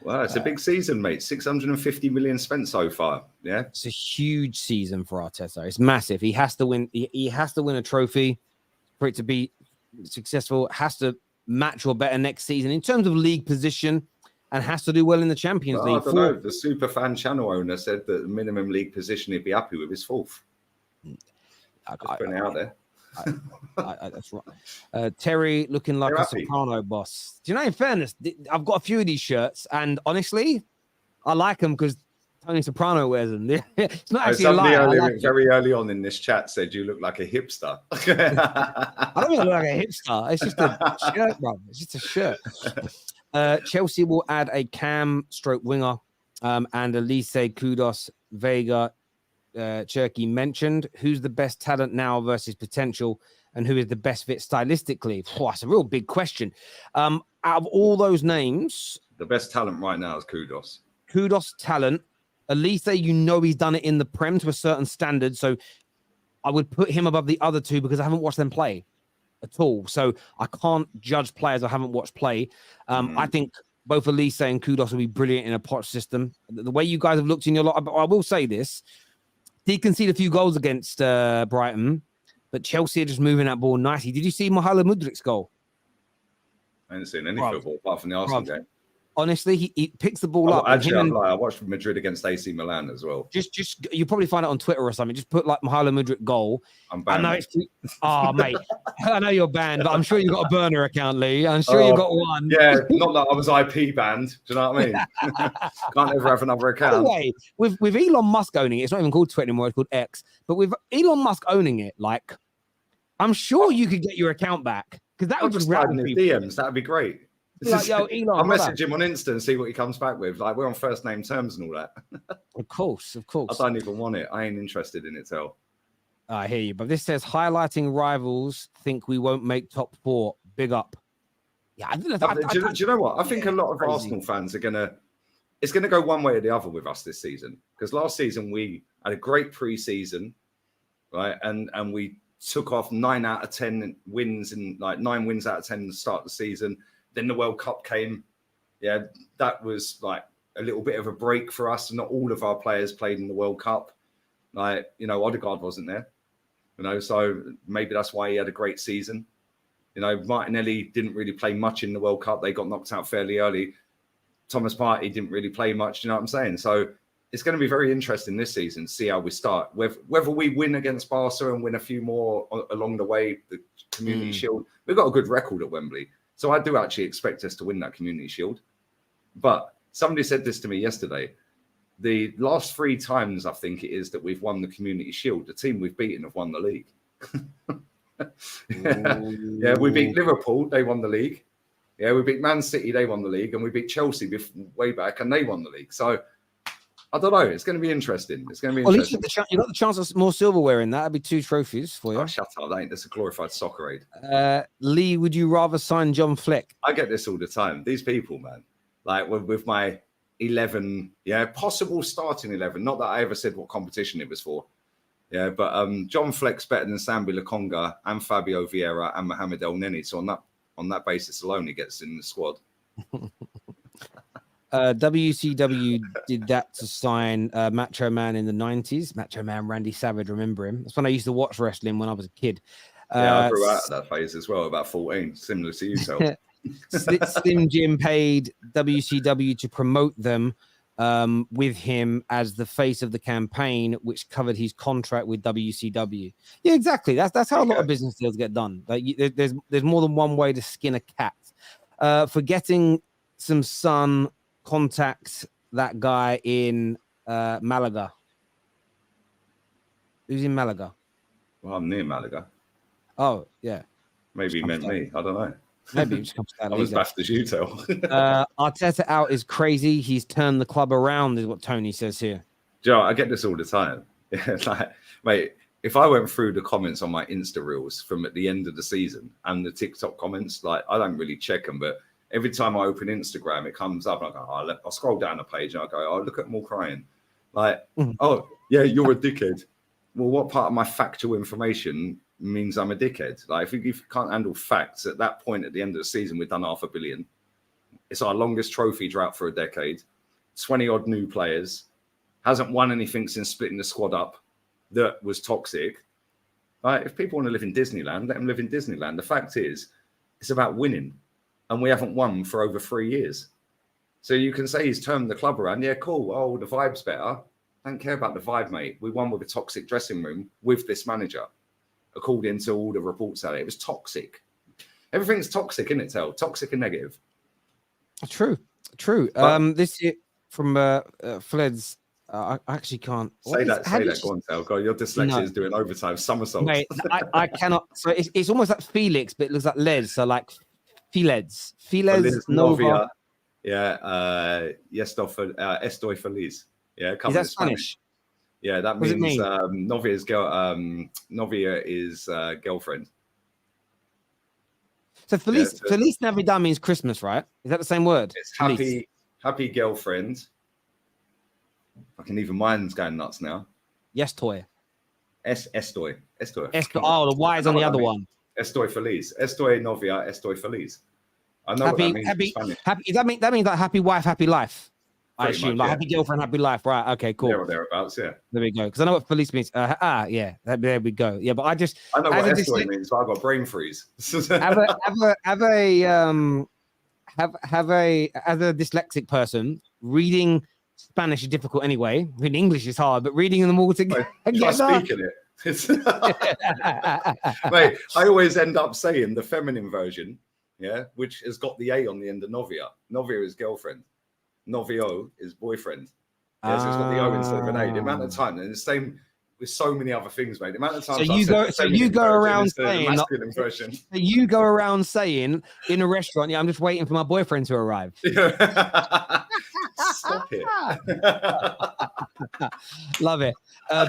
Well, it's a big season, mate. 650 million spent so far. Yeah, it's a huge season for Arteta. It's massive. He has to win. He has to win a trophy for it to be successful. Has to match or better next season in terms of league position, and has to do well in the Champions League. I don't know. The Superfan channel owner said that the minimum league position he'd be happy with is 4th. Just putting it out there. That's right. Terry looking like a soprano boss. Do you know, in fairness, I've got a few of these shirts, and honestly, I like them because Tony Soprano wears them. It's not actually a lie. Very early on in this chat said you look like a hipster. I don't look like a hipster. It's just a shirt, bro. It's just a shirt. Chelsea will add a cam stroke winger And Olise, Kudus, Vega, Cherky mentioned. Who's the best talent now versus potential, and who is the best fit stylistically? That's a real big question. Out of all those names, the best talent right now is Kudus. Kudus talent. Olise, he's done it in the Prem to a certain standard, so I would put him above the other two because I haven't watched them play at all. So I can't judge players I haven't watched play. I think both Olise and Kudus will be brilliant in a Poch system. The way you guys have looked in your lot, I will say this. Did concede a few goals against Brighton, but Chelsea are just moving that ball nicely. Did you see Mohammed Kudus's goal? I haven't seen any football apart from the Arsenal game. Honestly, he picks the ball up. Actually, I watched Madrid against AC Milan as well. Just you probably find it on Twitter or something. Just put like Mohammed Kudus goal. I'm banned. Mate, I know you're banned, but I'm sure you've got a burner account, Lee. I'm sure you've got one. Yeah, not that I was IP banned. Do you know what I mean? Can't ever have another account. By the way, with Elon Musk owning it, it's not even called Twitter anymore. It's called X. But with Elon Musk owning it, like, I'm sure you could get your account back because that would just rattle people. DMs. That'd be great. Like, yo, Elon, I'll message him on Insta and see what he comes back with. Like, we're on first name terms and all that. Of course. I don't even want it. I ain't interested in it, Tel. I hear you. But this says, highlighting rivals, think we won't make top 4. Big up. Yeah. Do you know what? I think a lot of Arsenal fans it's going to go one way or the other with us this season. Because last season we had a great pre-season, right? And we took off 9 out of 10 wins and like 9 wins out of 10 to start the season. Then the World Cup came. Yeah, that was like a little bit of a break for us. Not all of our players played in the World Cup. Like, Odegaard wasn't there. So maybe that's why he had a great season. Martinelli didn't really play much in the World Cup. They got knocked out fairly early. Thomas Partey didn't really play much. You know what I'm saying? So it's going to be very interesting this season to see how we start. Whether we win against Barca and win a few more along the way, the Community Shield. We've got a good record at Wembley. So I do actually expect us to win that Community Shield. But somebody said this to me yesterday. The last 3 times, I think it is, that we've won the Community Shield, the team we've beaten have won the league. Yeah, we beat Liverpool, they won the league. Yeah, we beat Man City, they won the league. And we beat Chelsea way back, and they won the league. So I don't know. It's going to be interesting. Well, at least you got the chance of more silverware in that. That'd be 2 trophies for you. Oh, shut up. That ain't. That's a glorified soccer aid. Lee, would you rather sign John Fleck? I get this all the time. These people, man. Like with my 11, possible starting 11. Not that I ever said what competition it was for. Yeah, but John Fleck's better than Sambi Lokonga and Fabio Vieira and Mohamed El Neni. So on that basis alone, he gets in the squad. WCW did that to sign Macho Man in the 90s. Macho Man Randy Savage, remember him? That's when I used to watch wrestling when I was a kid. I grew out of that phase as well, about 14, similar to you, Tel. Slim Jim paid WCW to promote them with him as the face of the campaign, which covered his contract with WCW. Yeah, exactly. That's how a lot of business deals get done. Like, there's more than one way to skin a cat. For getting some sun, contact that guy in Malaga. Who's in Malaga? Well, I'm near Malaga. Oh, yeah. Maybe he meant me. I don't know. Maybe it just comes down. I was baffed as you, Tel. Arteta out is crazy. He's turned the club around, is what Tony says here. Joe, I get this all the time. Mate, if I went through the comments on my Insta reels from at the end of the season and the TikTok comments, like, I don't really check them, but every time I open Instagram, it comes up. And I go, I'll scroll down the page and I go, look at them all crying. Like, oh, yeah, you're a dickhead. Well, what part of my factual information means I'm a dickhead? Like, if you can't handle facts, at that point at the end of the season, we've done 500 million. It's our longest trophy drought for a decade. 20 odd new players. Hasn't won anything since splitting the squad up. That was toxic. Like, if people want to live in Disneyland, let them live in Disneyland. The fact is, it's about winning. And we haven't won for over 3 years. So you can say he's turned the club around. Yeah, cool. Oh, the vibe's better. I don't care about the vibe, mate. We won with a toxic dressing room with this manager. According to all the reports out there, it was toxic. Everything's toxic, isn't it, Tel? Toxic and negative. True. This is from Fled's. I actually can't say that. Go on, Tel. God, your dyslexia is doing overtime somersaults. Mate, I cannot. So it's almost like Felix, but it looks like Les. So like Felix Nova. Yeah, estoy feliz. Yeah, Is that Spanish? Yeah, that What does it means mean? novia is girlfriend. So Yeah, Feliz Navidad means Christmas, right? Is that the same word? it's Feliz. happy girlfriend. Fucking even mine's going nuts now. Yes, toy. Estoy. Oh, the Y is on the other one. Estoy feliz. Estoy novia. Estoy feliz. I know what that means in Spanish. Happy. That means like happy wife, happy life. I Pretty assume much, like yeah. happy girlfriend, happy life. Right. Okay. Cool. There or thereabouts. Yeah. There we go. Because I know what Feliz means. Yeah. There we go. Yeah, but I know what estoy means. But I got brain freeze. As a dyslexic person, reading Spanish is difficult anyway. Reading English is hard, but reading them all together. Try speaking it. Mate, I always end up saying the feminine version, yeah, which has got the A on the end of novia. Novia is girlfriend. Novio is boyfriend. Yeah, so it's got the O instead of an A. The amount of time, and the same with so many other things, mate. The amount of times so you go around saying masculine version. So you go around saying in a restaurant, yeah, I'm just waiting for my boyfriend to arrive. Stop it. Love it.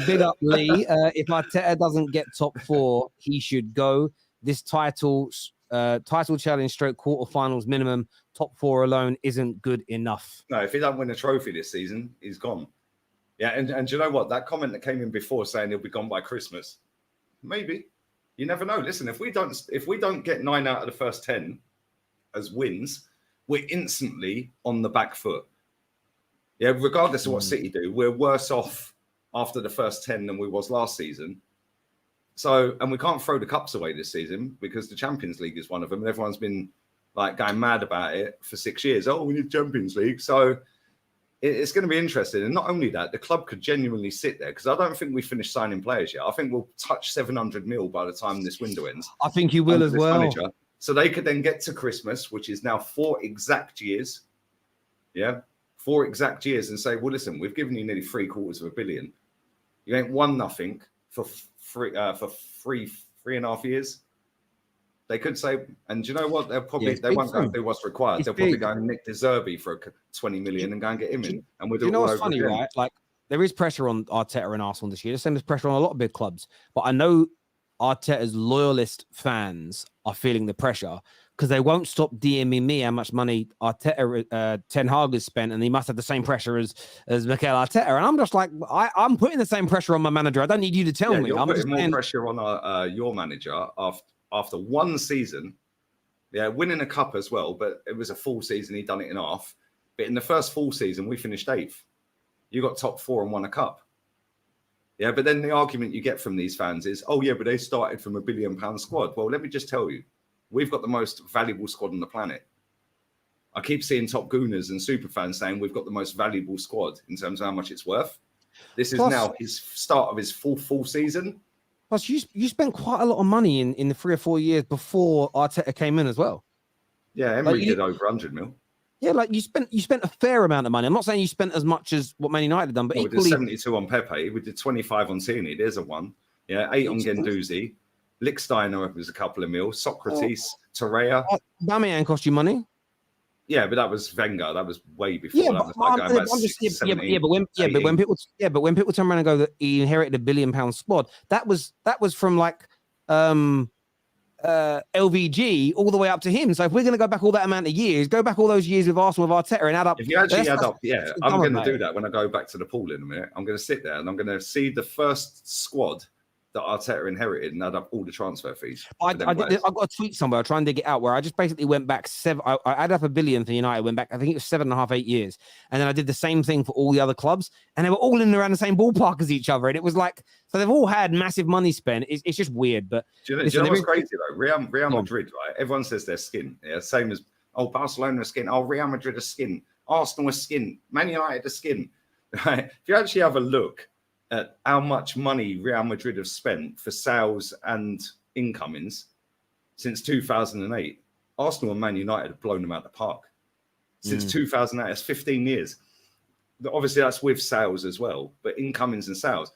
Big up Lee. If Arteta doesn't get top 4, he should go. This title challenge stroke quarterfinals minimum, top 4 alone isn't good enough. No, if he don't win a trophy this season, he's gone. Yeah, and do you know what? That comment that came in before saying he'll be gone by Christmas, maybe. You never know. Listen, if we don't get 9 out of the first 10 as wins, we're instantly on the back foot. Yeah, regardless of what City do, we're worse off after the first 10 than we was last season. So, and we can't throw the cups away this season because the Champions League is one of them, and everyone's been like going mad about it for 6 years. Oh, we need Champions League. So it's going to be interesting. And not only that, the club could genuinely sit there because I don't think we finished signing players yet. I think we'll touch 700 mil by the time this window ends. I think you will as well. Manager. So they could then get to Christmas, which is now 4 exact years. Yeah, 4 exact years, and say, well, listen, we've given you nearly 750 million. You ain't won nothing for 3.5 years. They could say, and do you know what? They won't go and do what's required. They'll probably go and nick De Zerbi for 20 million and go and get him in. And we'll do it all over funny, again. Right? Like there is pressure on Arteta and Arsenal this year. The same as pressure on a lot of big clubs. But I know Arteta's loyalist fans are feeling the pressure because they won't stop DMing me how much money Ten Hag has spent, and he must have the same pressure as Mikel Arteta. And I'm just like, I'm putting the same pressure on my manager. I don't need you to tell me. I'm putting more pressure on your manager after one season. Yeah, winning a cup as well, but it was a full season. He'd done it in half. But in the first full season, we finished 8th. You got top 4 and won a cup. Yeah, but then the argument you get from these fans is, oh, yeah, but they started from £1 billion squad. Well, let me just tell you, we've got the most valuable squad on the planet. I keep seeing top gooners and super fans saying we've got the most valuable squad in terms of how much it's worth. This is now his start of his full season. Plus, you spent quite a lot of money in the 3 or 4 years before Arteta came in as well. Yeah, Emery did over 100 mil. Yeah, like you spent a fair amount of money. I'm not saying you spent as much as what Man United had done, but equally... We did 72 on Pepe. We did 25 on Tierney. There's a one. Yeah, 8 on Guendouzi. Lichtsteiner was a couple of mil. Socrates, Terrace. Aubameyang cost you money. Yeah, but that was Wenger. That was way before. But when people turn around and go that he inherited £1 billion squad, that was from like LVG all the way up to him. So if we're going to go back all that amount of years, go back all those years with Arsenal with Arteta and add up. If you actually add up, I'm going to do that when I go back to the pool in a minute. I'm going to sit there and I'm going to see the first squad that Arteta inherited and add up all the transfer fees. I got a tweet somewhere. I'll try and dig it out where I just basically went back I added up £1 billion for United, went back, I think it was 7.5, 8 years. And then I did the same thing for all the other clubs. And they were all in and around the same ballpark as each other. And it was like, so they've all had massive money spent. It's just weird. But do you know what's crazy though? Real Madrid, right? Everyone says they're skin. Yeah, same as, Barcelona are skin. Real Madrid are skin. Arsenal are skin. Man United are skin. Right? If you actually have a look at how much money Real Madrid have spent for sales and incomings since 2008. Arsenal and Man United have blown them out of the park. Since 2008, that's 15 years. Obviously, that's with sales as well, but incomings and sales.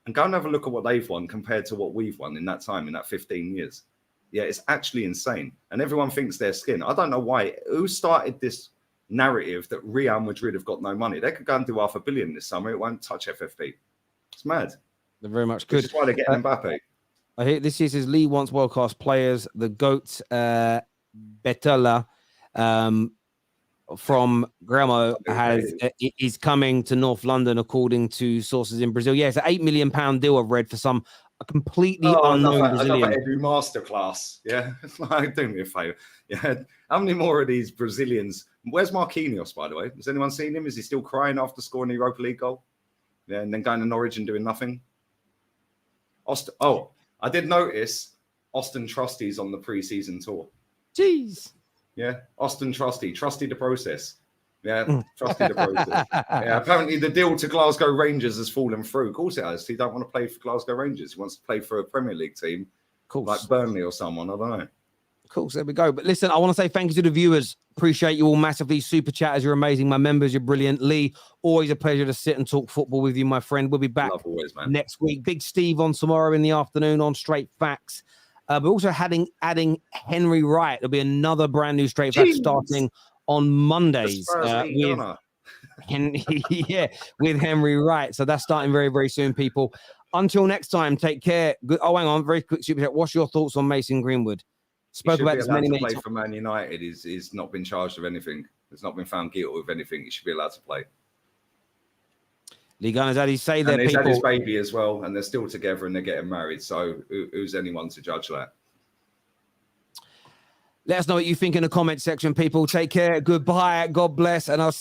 And go and have a look at what they've won compared to what we've won in that time, in that 15 years. Yeah, it's actually insane. And everyone thinks they're skin. I don't know why. Who started this narrative that Real Madrid have got no money. They could go and do $500 million this summer. It won't touch FFP. It's mad. They're very much good. Which is why they're getting Mbappe. I hear this says Lee wants world-class players. The GOAT, Betela, from Gramo is coming to North London, according to sources in Brazil. Yeah, it's an £8 million deal I've read for some completely unknown Brazilian. Another Edu masterclass. Yeah, like, do me a favour. Yeah, how many more of these Brazilians? Where's Marquinhos, by the way? Has anyone seen him? Is he still crying after scoring the Europa League goal? Yeah, and then going to Norwich and doing nothing. I did notice Austin Trusty's on the pre-season tour. Jeez. Yeah, Austin Trusty the process. Yeah, Trusty the process. Yeah, apparently the deal to Glasgow Rangers has fallen through. Of course it has. He don't want to play for Glasgow Rangers. He wants to play for a Premier League team, like Burnley or someone. I don't know. Cool. So there we go. But listen, I want to say thank you to the viewers. Appreciate you all massively. Super chatters, you're amazing. My members, you're brilliant. Lee, always a pleasure to sit and talk football with you, my friend. We'll be back next week. Big Steve on tomorrow in the afternoon on Straight Facts. But also adding Henry Wright. There'll be another brand new Straight Facts starting on Mondays with Henry Wright. So that's starting very, very soon, people. Until next time, take care. Oh, hang on, very quick super chat. What's your thoughts on Mason Greenwood? Spoke about this many times. Play for Man United. He's not been charged of anything. He's not been found guilty of anything. He should be allowed to play. Lee Gunners, as you say, there, he's had his baby as well, and they're still together and they're getting married. So who's anyone to judge that? Let us know what you think in the comment section, people. Take care. Goodbye. God bless. And I'll